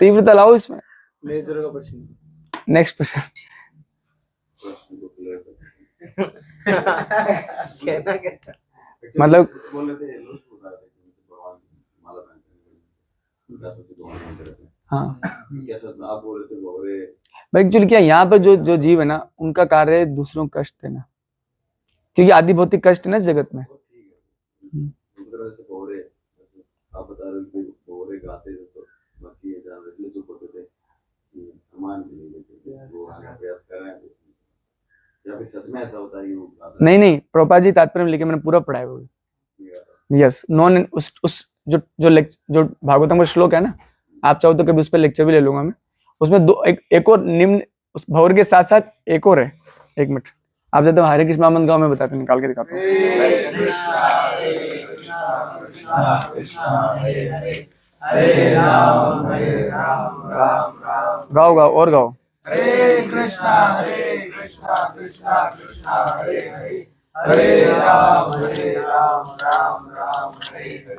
तीव्रता लाओ इसमें। नेक्स्ट प्रश्न। मतलब आप बोल रहे थे भौरे भाई एक्चुअली क्या यहाँ पर जो जो जीव है ना, उनका कार्य है दूसरों को कष्ट देना, क्योंकि आदि भौतिक कष्ट है ना इस जगत में। भौरे आप बता रहे थे भौरे गाते थे तो बाकी ये जान रहे जो बोलते थे कि सामान के लिए वो आगे अभ्यास कर रहे हैं या फिर सच में ऐसा होता है? नहीं नहीं, प्रभुपाद जी तात्पर्य में लिखे, मैंने पूरा पढ़ा है वो। यस, नॉन उस जो भागवतम का श्लोक है ना, आप चाहो तो कभी उस पर लेक्चर भी ले लूंगा मैं। उसमें दो एक और निम्न उस भौर के साथ साथ एक और है। एक मिनट, आप जाते हो हरे कृष्ण महामंत्र गाँव में बताते हैं, निकाल के दिखाता हूँ। गाओ गाओ और गाओ। हरे कृष्णा कृष्णा कृष्णा हरे हरे, हरे राम राम राम हरे हरे,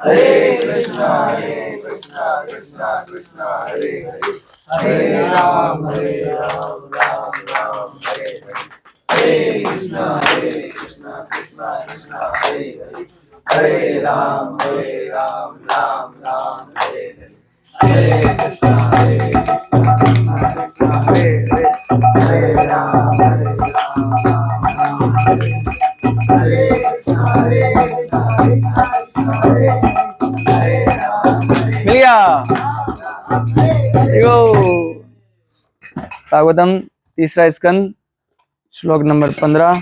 हरे कृष्णा कृष्णा कृष्णा हरे हरे, हरे राम राम राम हरे हरे, हरे कृष्णा कृष्णा कृष्णा हरे हरे, हरे राम राम राम हरे हरे, हरे कृष्णा कृष्णा हरे हरे, हरे राम हरे हरे, हरे मिल गया। देखो भागवतम तीसरा स्कंद श्लोक नंबर 15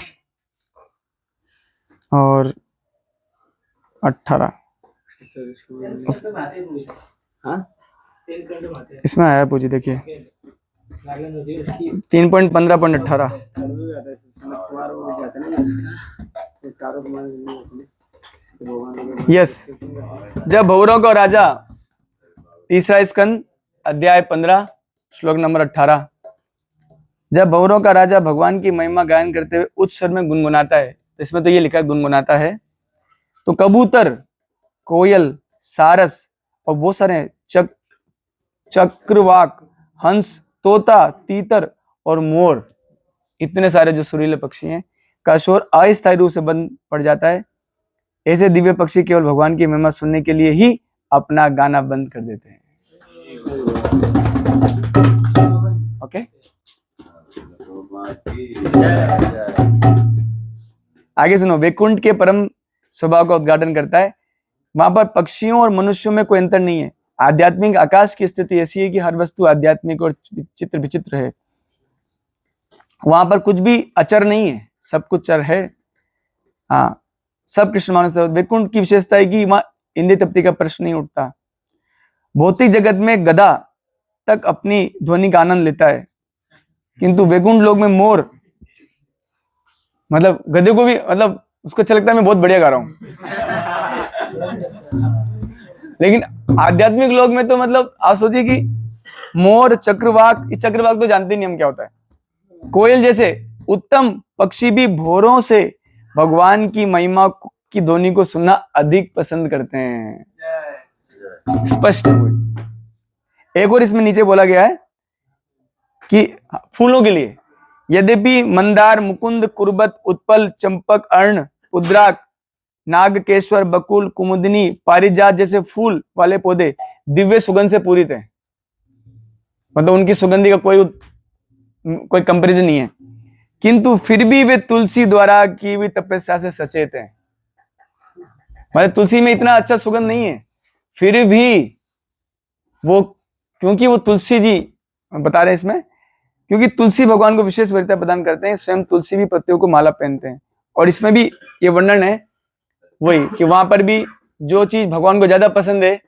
और 18 इसमें आया पूछी, देखिए 3.15.18। यस, जब भौरव का राजा, तीसरा स्कंद अध्याय 15 श्लोक नंबर 18। जब भौरव का राजा भगवान की महिमा गायन करते हुए उच्च स्वर में गुनगुनाता है, तो इसमें तो ये लिखा है गुनगुनाता है, तो कबूतर, कोयल, सारस और बहुत सारे चक्रवाक, हंस, तोता, तीतर और मोर, इतने सारे जो सुरीले पक्षी हैं का शोर अस्थायी रूप से बंद पड़ जाता है। ऐसे दिव्य पक्षी केवल भगवान की महिमा सुनने के लिए ही अपना गाना बंद कर देते हैं। ओके, आगे सुनो। वैकुंठ के परम स्वभाव का उद्घाटन करता है। वहां पर पक्षियों और मनुष्यों में कोई अंतर नहीं है। आध्यात्मिक आकाश की स्थिति ऐसी है कि हर वस्तु आध्यात्मिक और चित्र विचित्र है। वहां पर कुछ भी अचर नहीं है, सब कुछ चर है। हाँ, सब कृष्ण मानस। वैकुंठ की विशेषता है कि वहां इंद्रिय तृप्ति का प्रश्न नहीं उठता। भौतिक जगत में गधा तक अपनी ध्वनि का आनंद लेता है, किंतु वैकुंठ लोक में मोर, मतलब गधे को भी, मतलब उसको अच्छा लगता है मैं बहुत बढ़िया गा रहा हूं। लेकिन आध्यात्मिक लोक में तो मतलब आप सोचिए कि मोर, चक्रवाक, इस चक्रवाक तो जानते नहीं हम क्या होता है, कोयल जैसे उत्तम पक्षी भी भौरों से भगवान की महिमा की ध्वनि को सुनना अधिक पसंद करते हैं। स्पष्ट है। एक और इसमें नीचे बोला गया है कि फूलों के लिए, यद्यपि मंदार, मुकुंद, कुर्बत, उत्पल, चंपक, अर्ण, उद्राक, नागकेश्वर, बकुल, कुमुदिनी, पारिजात जैसे फूल वाले पौधे दिव्य सुगंध से पूरित हैं, मतलब उनकी सुगंधि का कोई कंपैरिजन नहीं है, किंतु फिर भी वे तुलसी द्वारा की हुई तपस्या से सचेत हैं। मतलब तुलसी में इतना अच्छा सुगंध नहीं है, फिर भी वो, क्योंकि वो तुलसी जी बता रहे हैं इसमें, क्योंकि तुलसी भगवान को विशेष वरीयता प्रदान करते हैं। स्वयं तुलसी भी पत्तियों को माला पहनते हैं। और इसमें भी ये वर्णन है वही कि वहां पर भी जो चीज भगवान को ज्यादा पसंद है,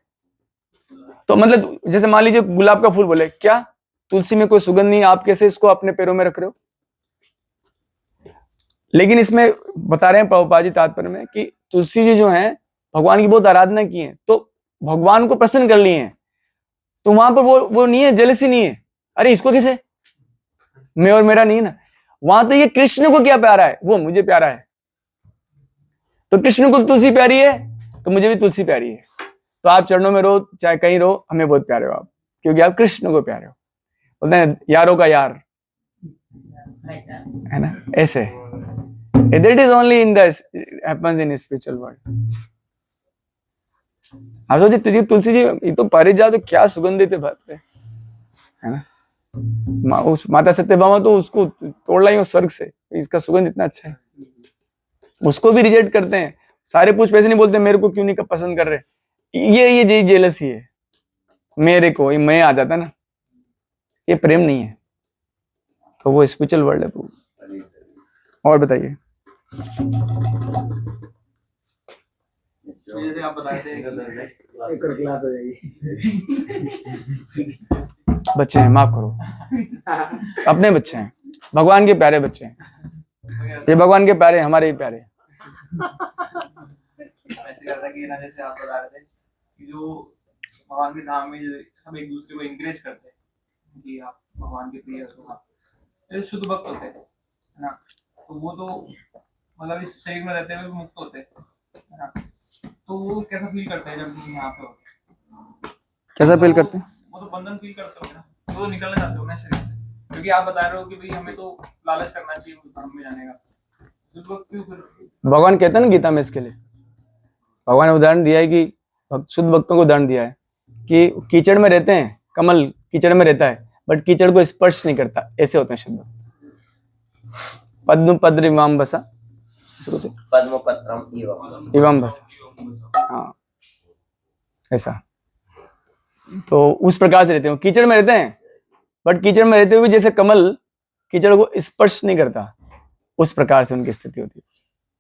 तो मतलब जैसे मान लीजिए गुलाब का फूल, बोले क्या तुलसी में कोई सुगंध नहीं, आप कैसे इसको अपने पैरों में रख रहे हो? लेकिन इसमें बता रहे हैं प्रभुपाद जी तात्पर्य में कि तुलसी जी जो है भगवान की बहुत आराधना की है, तो भगवान को प्रसन्न कर लिए हैं, तो वहां पर वो नहीं है, जेलसी नहीं है, अरे इसको कैसे, मैं और मेरा नहीं ना। वहां तो ये कृष्ण को क्या प्यारा है, वो मुझे प्यारा है, तो कृष्ण को तुलसी प्यारी है तो मुझे भी तुलसी प्यारी है। तो आप चरणों में रहो चाहे कहीं रहो, हमें बहुत प्यारे हो आप, क्योंकि आप कृष्ण को प्यारे हो। बोलते हैं यारों का यार, है ना, ऐसे। That is only in the happens in spiritual world. आप सोचिए तुझे तुलसी जी, ये तो पारिजात तो क्या सुगंधित है, बात पे है ना। उस माता सत्यभामा तो उसको तोड़ लाई उस स्वर्ग से, इसका सुगंध इतना अच्छा है, उसको भी रिजेक्ट करते हैं। सारे पुष्प ऐसे नहीं बोलते मेरे को क्यों नहीं पसंद कर रहे, ये जेलसी है, मेरे को ये मैं आ जाता ना, ये प्रेम नहीं है। तो वो स्पिरिचुअल वर्ल्ड है प्रभु। और बताइए। जैसे आप बताए थे एक और क्लास हो जाएगी। बच्चे हैं, माफ करो, अपने बच्चे हैं, भगवान के प्यारे बच्चे हैं, ये भगवान के प्यारे, हमारे ही प्यारे। ऐसे करता कि ना, जैसे आप बता रहे थे कि जो भगवान के धाम में सब एक दूसरे को इंकरेज करते हैं कि आप भगवान के प्रिय हो, आप जो शुद्ध भक्त होते हैं, है ना, तो वो तो मतलब इस शरीर में रहते हुए मुक्त होते हैं, है ना, तो वो कैसा फील करते हैं जब यहाँ पे होते हैं? कैसा फील करते हैं? वो तो बंधन फील करते हो ना, वो तो निकलना चाहते हो ना शरीर से, क्योंकि आप बता रहे हो कि भाई हमें तो लालच करना चाहिए उस धर्म में जाने का, शुद्ध भक्त क्यों फिर? भगवान कहते हैं ना गीता में इसके लिए, भगवान ने उदाहरण दिया है कि शुद्ध भक्तों को उदाहरण दिया है कि कीचड़ में रहते हैं, कमल कीचड़ में रहता है बट कीचड़ को स्पर्श नहीं करता, ऐसे होते हैं शुद्ध भक्त। पद्म पद्र इमाम बसा, कुछ पद्म पत्रम इमाम बसा, हाँ ऐसा। तो उस प्रकार से रहते हैं, कीचड़ में रहते हैं बट कीचड़ में रहते हुए जैसे कमल कीचड़ को स्पर्श नहीं करता, उस प्रकार से उनकी स्थिति होती है।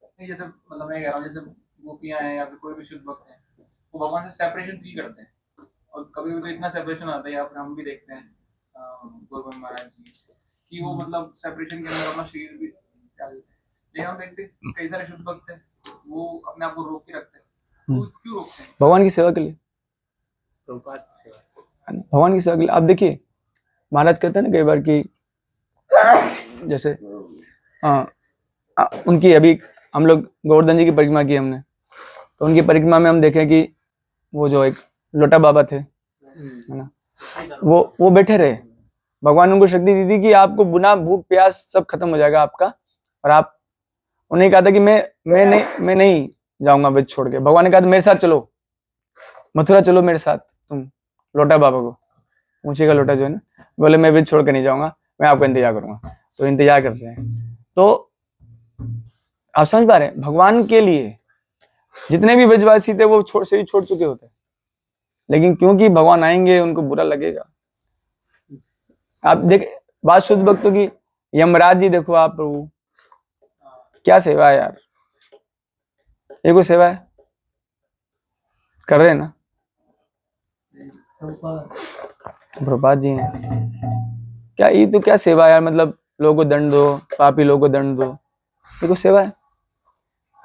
नहीं, जैसे मतलब मैं कह रहा हूँ, जैसे गोपियां हैं या फिर कोई भी शुद्ध भक्त हैं, वो भगवान से सेपरेशन फील करते हैं, और कभी कभी तो इतना सेपरेशन आता है, या फिर हम भी देखते हैं गोविंद महाराज जी कि वो मतलब सेपरेशन के अंदर अपना शरीर भी डाल देते हैं। लेकिन हम देखते हैं कई सारे शुद्ध भक्त हैं वो अपने आप को रोक के रखते हैं, वो क्यों रोकते हैं? भगवान की सेवा के लिए, भगवान की सेवा के लिए। आप देखिए महाराज कहते हैं ना कई बार कि जैसे उनकी अभी हम लोग गोवर्धन जी की परिक्रमा की हमने, तो उनकी परिक्रमा में हम देखें कि वो जो एक लोटा बाबा थे, है ना, वो बैठे रहे, भगवान ने उनको शक्ति दी थी कि आपको बिना भूख प्यास सब खत्म हो जाएगा आपका, और आप उन्हें कहा था कि मैं नहीं जाऊंगा वेद छोड़ के। भगवान ने कहा था मेरे साथ चलो, मथुरा चलो मेरे साथ, तुम लोटा बाबा को, ऊंचे का लोटा जो है ना, बोले मैं वेद छोड़ के नहीं जाऊंगा, मैं आपका इंतजार करूंगा। तो इंतजार करते हैं। तो आप समझ पा रहे हैं, भगवान के लिए जितने भी ब्रजवासी थे वो शरीर छोड़ चुके होते, लेकिन क्योंकि भगवान आएंगे उनको बुरा लगेगा। आप देख बात शुद्ध भक्तों की, यमराज जी देखो आप, प्रभु क्या सेवा है यार, ये कोई सेवा है? कर रहे हैं ना, प्रभुपाद जी हैं क्या, ये तो क्या सेवा है यार, मतलब लोगों को दंड दो, पापी लोगों को दंड दो, ये कोई सेवा है?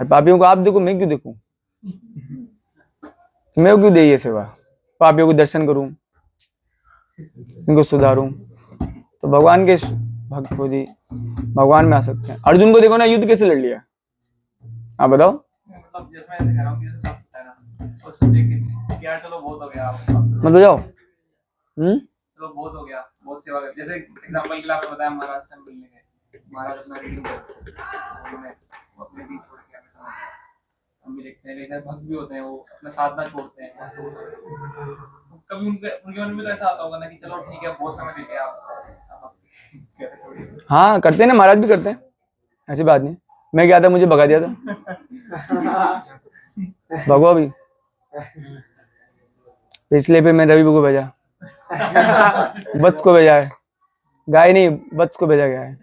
और पापियों को आप देखो, मैं क्यों देखूं, मैं क्यों दे ये सेवा, पापियों को दर्शन करूं, इनको सुधारूं। तो भगवान के भक्त हो जी, भगवान में आ सकते हैं। अर्जुन को देखो ना, युद्ध कैसे लड़ लिया, आप बताओ। मतलब जैसे मैं ऐसे कह रहा हूँ कि जैसे आप बता रहे हैं, तो सब देखें कि यार चलो बहुत हो गया, मत बजाओ, चलो बहुत हो गया, बहुत सेवा कर। जैसे एग्जांपल के लिए आपने बताया महाराज से मिलने गए, महाराज अपना रीडिंग करते हैं, उन्होंने अपने भी छोड़ के हमें समझ, हम भी देखते हैं। लेकिन भक्त भी होते हैं, वो अपना साधना छोड़ते हैं। कभी उनके मन में तो ऐसा आता होगा ना कि चलो ठीक है, बहुत समय देते हैं आप। हाँ करते हैं ना, महाराज भी करते हैं, ऐसी बात नहीं। मैं क्या था, मुझे भगा दिया था, भगवा भी, इसलिए फिर मैं रवि को भेजा, वत्स को भेजा है, गाय नहीं वत्स को भेजा गया है।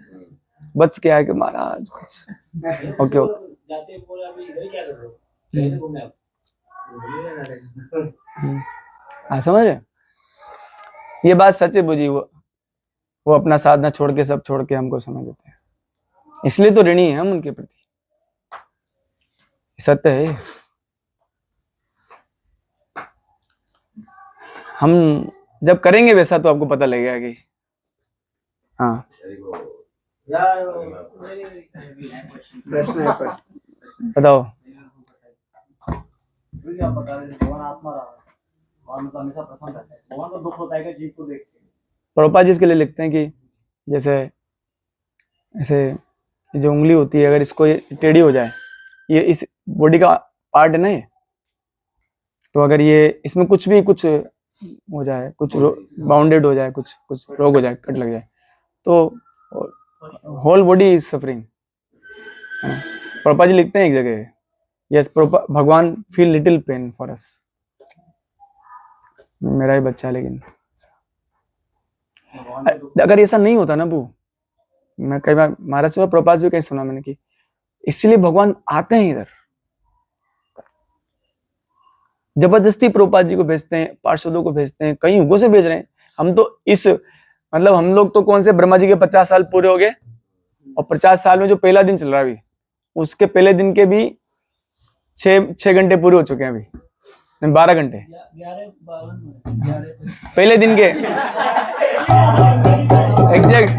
वत्स क्या है कि महाराज कुछ ओके हाँ समझ रहे, ये बात सच है बुझी। वो अपना साधना छोड़ के सब छोड़ के हमको समय देते हैं, इसलिए तो ऋणी है हम उनके प्रति, सत्य है। हम जब करेंगे वैसा तो आपको पता लगेगा कि हाँ। प्रश्न है पर बताओ। आप बता रहे थे भगवान आत्मा रहा है, भगवान तो हमेशा प्रसन्न रहता है, भगवान को दुख होता है कि जीव को देख के। प्रभुपाद जी इसके लिए लिखते हैं कि जैसे ऐसे जो उंगली होती है, अगर इसको ये टेढ़ी हो जाए, ये इस बॉडी का पार्ट है ना ये, तो अगर ये इसमें कुछ भी कुछ हो जाए, कुछ बाउंडेड हो जाए, कुछ कुछ रोग हो जाए, कट लग जाए, तो whole body is suffering. Prabhupad ji लिखते हैं एक जगह, yes Bhagwan feel little pain for us. मेरा ही बच्चा है, लेकिन अगर ऐसा नहीं होता ना वो, मैं कई बार महाराज से प्रभुपाद जी कहीं सुना मैंने कि इसलिए भगवान आते हैं इधर, जबरदस्ती प्रभुपाद जी को भेजते हैं, पार्षदों को भेजते हैं, कई युगों से भेज रहे हैं। हम तो इस मतलब हम लोग तो कौन से ब्रह्मा जी के 50 साल पूरे हो गए, और 50 साल में जो पहला दिन चल रहा है अभी, उसके पहले दिन के भी 6 घंटे पूरे हो चुके हैं, अभी 12 घंटे 11:52 पहले दिन के एग्जैक्ट।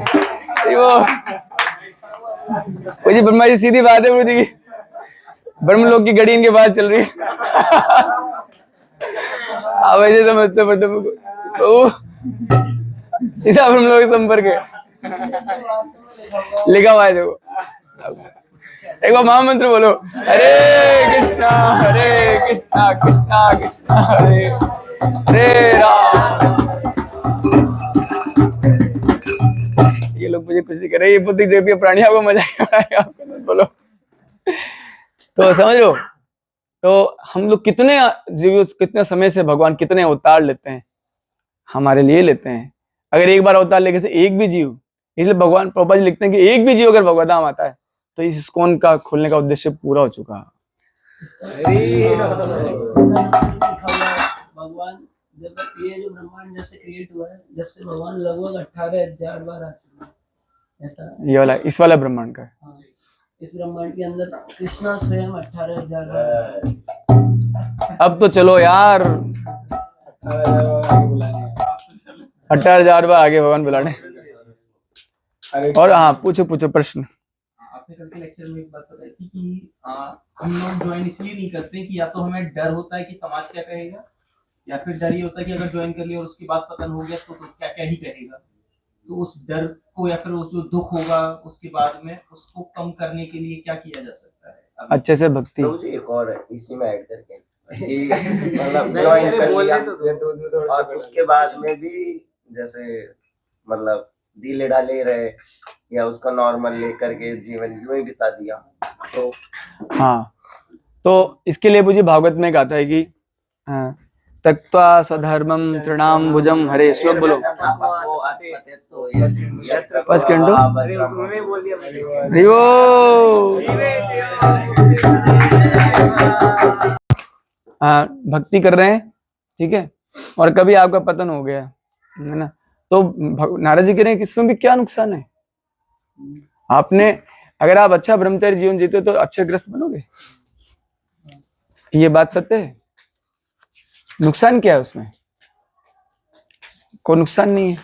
वो जी ब्रह्मा जी, सीधी बात है गुरु जी की, ब्रह्मलोक की घड़ी इनके पास चल रही है। आप ऐसे समझते तो सीधा ब्रह्मलोक संपर्क है, लिखा हुआ है देखो। एक बार महामंत्र बोलो, हरे कृष्णा कृष्णा कृष्णा हरे हरे राम। ये लोग मुझे कुछ नहीं कर रहे, ये बुद्धि देती है प्राणी, आपको मजा आएगा, बोलो। तो समझ लो, तो हम लोग कितने जीव, कितने समय से भगवान कितने अवतार लेते हैं, हमारे लिए लेते हैं। अगर एक बार अवतार लेके से एक भी जीव, इसलिए भगवान प्रभुपाद जी लिखते हैं कि एक भी जीव अगर भगवत धाम आता है तो इस इस्कॉन का खोलने का उद्देश्य पूरा हो चुका। भगवान जब ये जो ब्रह्मांड जब से क्रिएट हुआ है, जब से भगवान लगभग 18,000 बार आ चुके हैं, ऐसा ये वाला, इस वाला ब्रह्मांड का है। हाँ, इस ब्रह्मांड के अंदर कृष्णा स्वयं 18,000 बार। अब तो चलो यार, 18,000 बार आगे भगवान बुलाने। और हाँ, पूछो प्रश्न। आपने कल के लेक्चर में एक बात बताई थी कि हम लोग ज्वाइन इसलिए नहीं करते कि या तो हमें डर होता है कि समाज क्या कहेगा, या फिर डर ये होता है कि अगर ज्वाइन कर लिया और उसके बाद पतन हो गया तो क्या क्या ही कहेगा। तो उस डर को या फिर उस जो दुख होगा उसके बाद में, उसको कम करने के लिए क्या किया जा सकता है? अच्छे से भक्ति। तो मुझे एक और है इसी में ऐड करके कि मतलब ज्वाइन कर लिया और उसके बाद में भी जैसे मतलब ढीले डाले रहे या उसका नॉर्मल लेकर के जीवन यूं ही बिता दिया, तो हाँ, तो इसके लिए मुझे भागवत में कहता है कि तक्त्वा स्वधर्मम तृणाम भुजम हरे, श्लोक बोलो। बस कंडो भक्ति कर रहे हैं, ठीक है, और कभी आपका पतन हो गया है ना, तो नारद जी कह रहे हैं कि इसमें भी क्या नुकसान है। आपने अगर आप अच्छा ब्रह्मचर्य जीवन जीते तो अच्छे ग्रस्त बनोगे, ये बात सत्य है। नुकसान क्या है उसमें? कोई नुकसान नहीं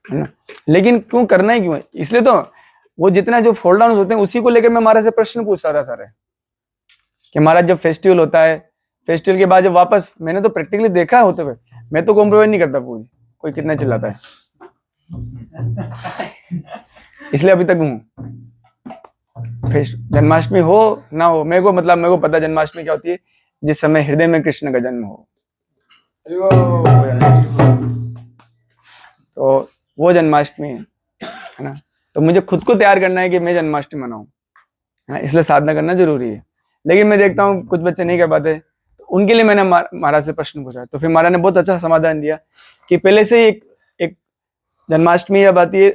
है ना, लेकिन क्यों करना ही क्यों है? इसलिए तो वो जितना जो फॉल डाउन होते हैं उसी को लेकर मैं महाराज से प्रश्न पूछ रहा था सारे, कि महाराज जब फेस्टिवल होता है, फेस्टिवल के बाद जब वापस, मैंने तो प्रैक्टिकली देखा होते हुए, मैं तो कॉम्प्रोमाइज नहीं करता पूछ कोई कितना चिल्लाता है, इसलिए अभी तक हूँ। जन्माष्टमी हो ना हो, मेरे को मतलब मेरे को पता जन्माष्टमी क्या होती है, जिस समय हृदय में कृष्ण का जन्म हो, तो वो जन्माष्टमी है ना। तो मुझे खुद को तैयार करना है कि मैं जन्माष्टमी मनाऊं, है ना, इसलिए साधना करना जरूरी है। लेकिन मैं देखता हूँ कुछ बच्चे नहीं कर पाते, तो उनके लिए मैंने महाराज से प्रश्न पूछा, तो फिर महाराज ने बहुत अच्छा समाधान दिया कि पहले से एक जन्माष्टमी अब आती है,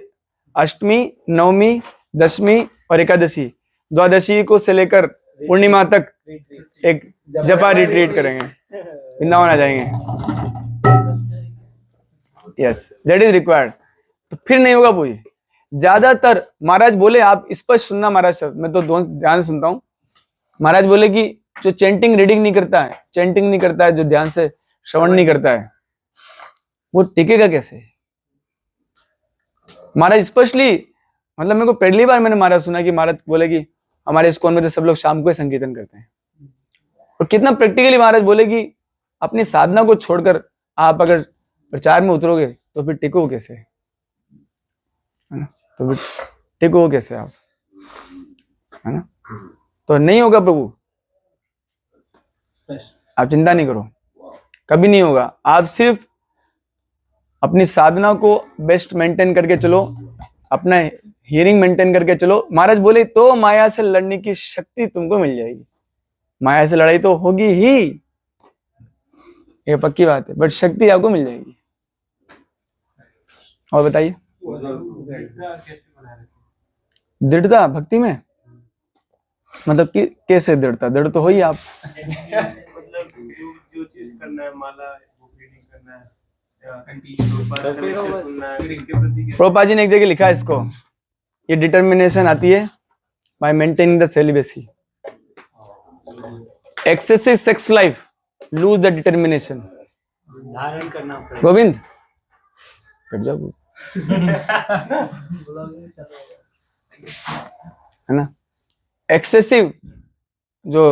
अष्टमी, नवमी, दशमी और एकादशी, द्वादशी को से लेकर पूर्णिमा तक एक जपा रिट्रीट करेंगे, वृंदावन आ जाएंगे। Yes, that is required. तो फिर नहीं होगा पूरी। ज्यादातर महाराज बोले, आप स्पष्ट सुनना महाराज सर, मैं तो ध्यान से सुनता हूँ। महाराज बोले कि जो चैंटिंग रीडिंग नहीं करता है, चैंटिंग नहीं करता है, जो ध्यान से श्रवण नहीं करता है, वो टिकेगा कैसे? महाराज स्पष्टली, मतलब मेरे को पहली बार मैंने महाराज सुना कि महाराज बोले कि हमारे इस्कॉन में तो सब लोग शाम को ही संकीर्तन करते हैं, और कितना प्रैक्टिकली महाराज बोले कि अपनी साधना को छोड़कर आप अगर प्रचार में उतरोगे तो फिर टिको कैसे, है ना, तो फिर टिको कैसे आप, है ना, तो नहीं होगा प्रभु, आप चिंता नहीं करो। कभी नहीं होगा। आप सिर्फ अपनी साधना को बेस्ट मेंटेन करके चलो, अपना हियरिंग मेंटेन करके चलो। महाराज बोले तो माया से लड़ने की शक्ति तुमको मिल जाएगी। माया से लड़ाई तो होगी ही, ये पक्की बात है, बट शक्ति आपको मिल जाएगी। और बताइए दृढ़ता भक्ति में मतलब कि कैसे दृढ़ता? दृढ़ तो हो ही आप। मतलब जो चीज करना है, माला वो रीडिंग करना है या कंटिन्यू सुनना है, इसके प्रति प्रभुपाद जी ने एक जगह लिखा है इसको, ये डिटर्मिनेशन आती है bye maintaining the celibacy. Excessive sex life lose the determination. धारण करना पड़ेगा। गोविंद बैठ जाओ, है ना। एक्सेसिव जो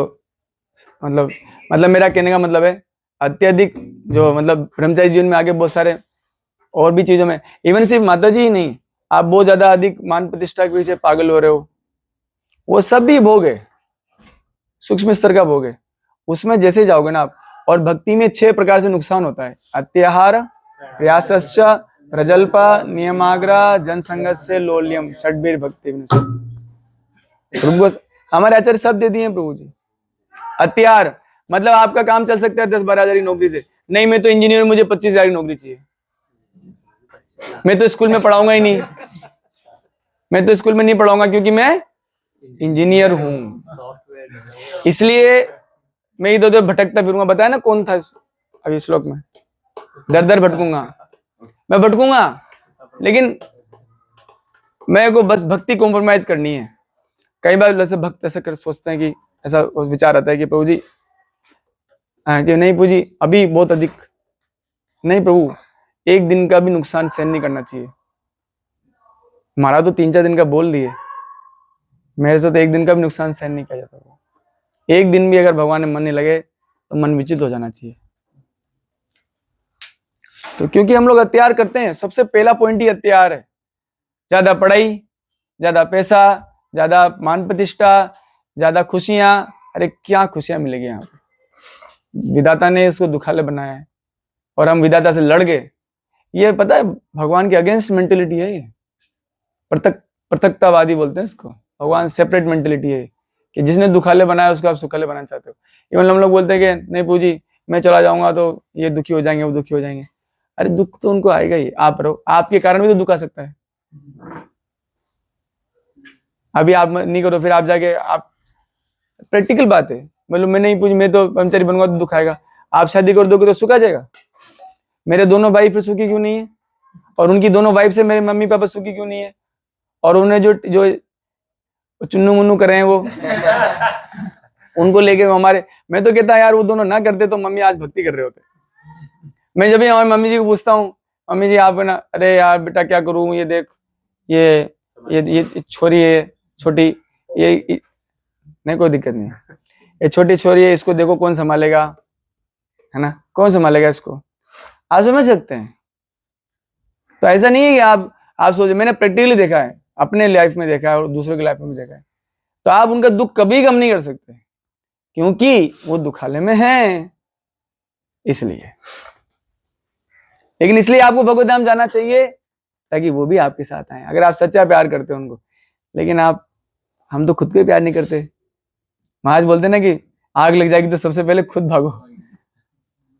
मतलब मेरा कहने का मतलब है अत्यधिक जो मतलब ब्रह्मचारी जीवन में आगे बहुत सारे और भी चीजों में, इवन सिर्फ माता जी ही नहीं, आप बहुत ज्यादा अधिक मान प्रतिष्ठा के पीछे पागल हो रहे हो, वो सब भी भोग है, सूक्ष्म स्तर का भोग है। उसमें जैसे जाओगे ना आप, और भक्ति में 6 प्रकार से नुकसान होता है। अत्याहार, प्रयासश्च, प्रजल्पा, नियमाग्रह, जनसंगस्य, लोल्यम, षड्वीर भक्ति विनश्य। प्रभु हमारे आचार्य सब दे दिए हैं प्रभु जी। अत्याहार मतलब आपका काम चल सकता है 10-12 हज़ार की नौकरी से, नहीं मैं तो इंजीनियर, मुझे 25,000 की नौकरी चाहिए, मैं तो स्कूल में पढ़ाऊंगा ही नहीं, मैं तो स्कूल में नहीं पढ़ाऊंगा क्योंकि मैं इंजीनियर हूं, इसलिए मैं इधर उधर भटकता फिरूंगा। बताया ना कौन था अभी श्लोक में, दर दर भटकूंगा, मैं भटकूंगा, लेकिन मैं को बस भक्ति कॉम्प्रोमाइज करनी है। कई बार वैसे भक्त ऐसा कर सोचते हैं कि ऐसा विचार आता है कि प्रभु जी कि नहीं प्रभु जी अभी बहुत अधिक नहीं, प्रभु एक दिन का भी नुकसान सहन नहीं करना चाहिए। हमारा तो 3-4 दिन का बोल दिए, मेरे से तो एक दिन का भी नुकसान सहन नहीं किया जाता। एक दिन भी अगर भगवान में मन नहीं लगे तो मन विचलित हो जाना चाहिए। तो क्योंकि हम लोग अत्याचार करते हैं, सबसे पहला पॉइंट ही अत्याचार है। ज्यादा पढ़ाई, ज्यादा पैसा, ज्यादा मान प्रतिष्ठा, ज्यादा खुशियां। अरे क्या खुशियां मिलेगी यहाँ पे? विधाता ने इसको दुखाले बनाया है और हम विधाता से लड़ गए। ये पता है भगवान के अगेंस्ट मेंटेलिटी है, ये पृथकतावादी बोलते हैं इसको। भगवान सेपरेट मेंटेलिटी है कि जिसने दुखाले बनाया उसको आप सुखाले बनाना चाहते हो। इवन हम लोग बोलते हैं कि नहीं प्रभु जी मैं चला जाऊंगा तो ये दुखी हो जाएंगे, वो दुखी हो जाएंगे। अरे दुख तो उनको आएगा ही, आप रहो, आपके कारण भी तो दुख आ सकता है। अभी आप नहीं करो, फिर आप जाके आप प्रैक्टिकल बात है, मतलब मैं नहीं पूछ, मैं तो कर्मचारी बनूंगा तो दुख आएगा। आप शादी कर दोगे तो सुख आ जाएगा। मेरे दोनों भाई फिर सुखी क्यों नहीं है? और उनकी दोनों वाइफ से मेरे मम्मी पापा सुखी क्यों नहीं है? और उन्हें जो चुन्नू मुन्नू कर रहे हैं वो उनको लेके हमारे, मैं तो कहता यार वो दोनों ना करते तो मम्मी आज भक्ति कर रहे होते। मैं जब भी हमारी मम्मी जी को पूछता हूँ, मम्मी जी आप ना, अरे यार बेटा क्या करूँ, ये देख ये छोरी है छोटी, ये नहीं कोई दिक्कत नहीं, ये छोटी छोरी है, इसको देखो कौन संभालेगा, है ना, कौन संभालेगा इसको? आप समझ सकते हैं। तो ऐसा नहीं है कि आप सोचे, मैंने प्रैक्टिकली देखा है, अपने लाइफ में देखा है और दूसरों की लाइफ में देखा है। तो आप उनका दुख कभी कम नहीं कर सकते क्योंकि वो दुखाले में हैं, इसलिए। लेकिन इसलिए आपको भगवत धाम जाना चाहिए ताकि वो भी आपके साथ आए, अगर आप सच्चा प्यार करते हो उनको। लेकिन हम तो खुद को प्यार नहीं करते। महाराज बोलते ना कि आग लग जाएगी तो सबसे पहले खुद भागो,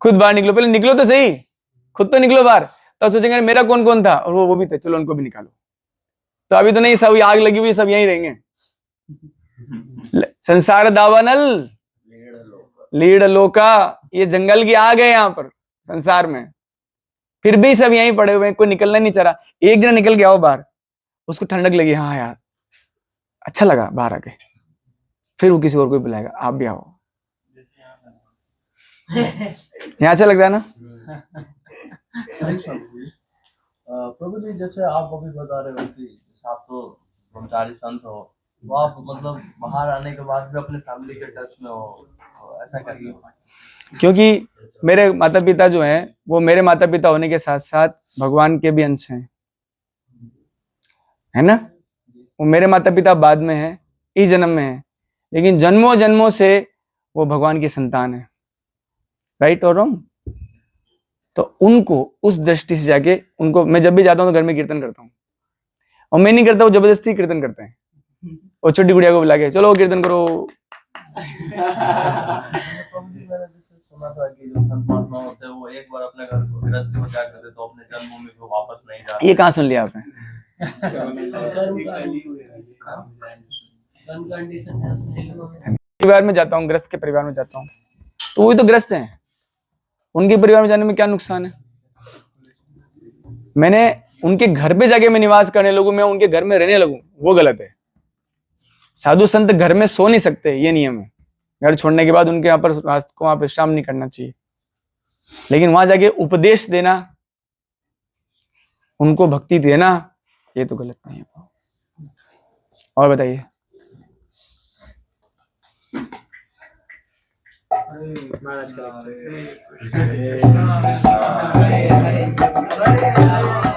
खुद बाहर निकलो, पहले निकलो तो सही, खुद तो निकलो बाहर, तब सोचेंगे मेरा कौन कौन था, और वो भी थे, चलो उनको भी निकालो। तो अभी तो नहीं, सब आग लगी हुई, सब यहीं रहेंगे। संसार दावानल लीड लोका, ये जंगल की आग है यहाँ पर संसार में, फिर भी सब यहीं पड़े हुए हैं, कोई निकलना नहीं चाह रहा। एक जना निकल गया हो बाहर, उसको ठंडक लगी, हाँ यार अच्छा लगा बाहर आके, फिर वो किसी और को बुलाएगा, आप भी आओ। यहाँ अच्छा लगता है ना? प्रभु जी जैसे आप अभी बता रहे हो कि जैसे आप तो ब्रह्मचारी संत हो, तो आप मतलब बाहर आने के बाद भी अपने फैमिली के टच में हो, ऐसा कैसे? क्योंकि मेरे माता पिता जो हैं वो मेरे माता पिता होने के साथ साथ भगवान के भी अंश हैं, है ना। वो मेरे माता पिता बाद में हैं, इस जन्म में हैं, लेकिन जन्मों जन्मों से वो भगवान की संतान है। राइट और रॉन्ग? तो उनको उस दृष्टि से जाके उनको, मैं जब भी जाता हूँ तो घर में कीर्तन करता हूँ, और मैं नहीं करता, वो जबरदस्ती कीर्तन करते हैं, और छोटी गुड़िया को बुला के चलो कीर्तन करो। प्रभु जी, मैंने जैसे सुना था कि जो संत महात्मा होते हैं वो एक बार अपने घर को गृहस्थी में त्याग करते तो अपने जन्मभूमि को वापस नहीं जाते। ये कहाँ सुन लिया आपने? परिवार में जाता हूँ, ग्रस्त के परिवार में जाता हूँ, तो वही तो ग्रस्त हैं, उनके परिवार में जाने में क्या नुकसान है? मैंने उनके घर पे जाके मैं निवास करने लगूं, मैं उनके घर में रहने लगूं, वो गलत है। साधु संत घर में सो नहीं सकते, ये नियम है। घर छोड़ने के बाद उनके यहाँ पर रात को वहां विश्राम नहीं करना चाहिए, लेकिन वहां जाके उपदेश देना, उनको भक्ति देना, ये तो गलत नहीं है। और बताइए। महाराज का हरे कृष्ण, हरे कृष्ण, हरे हरे, हरे हरे।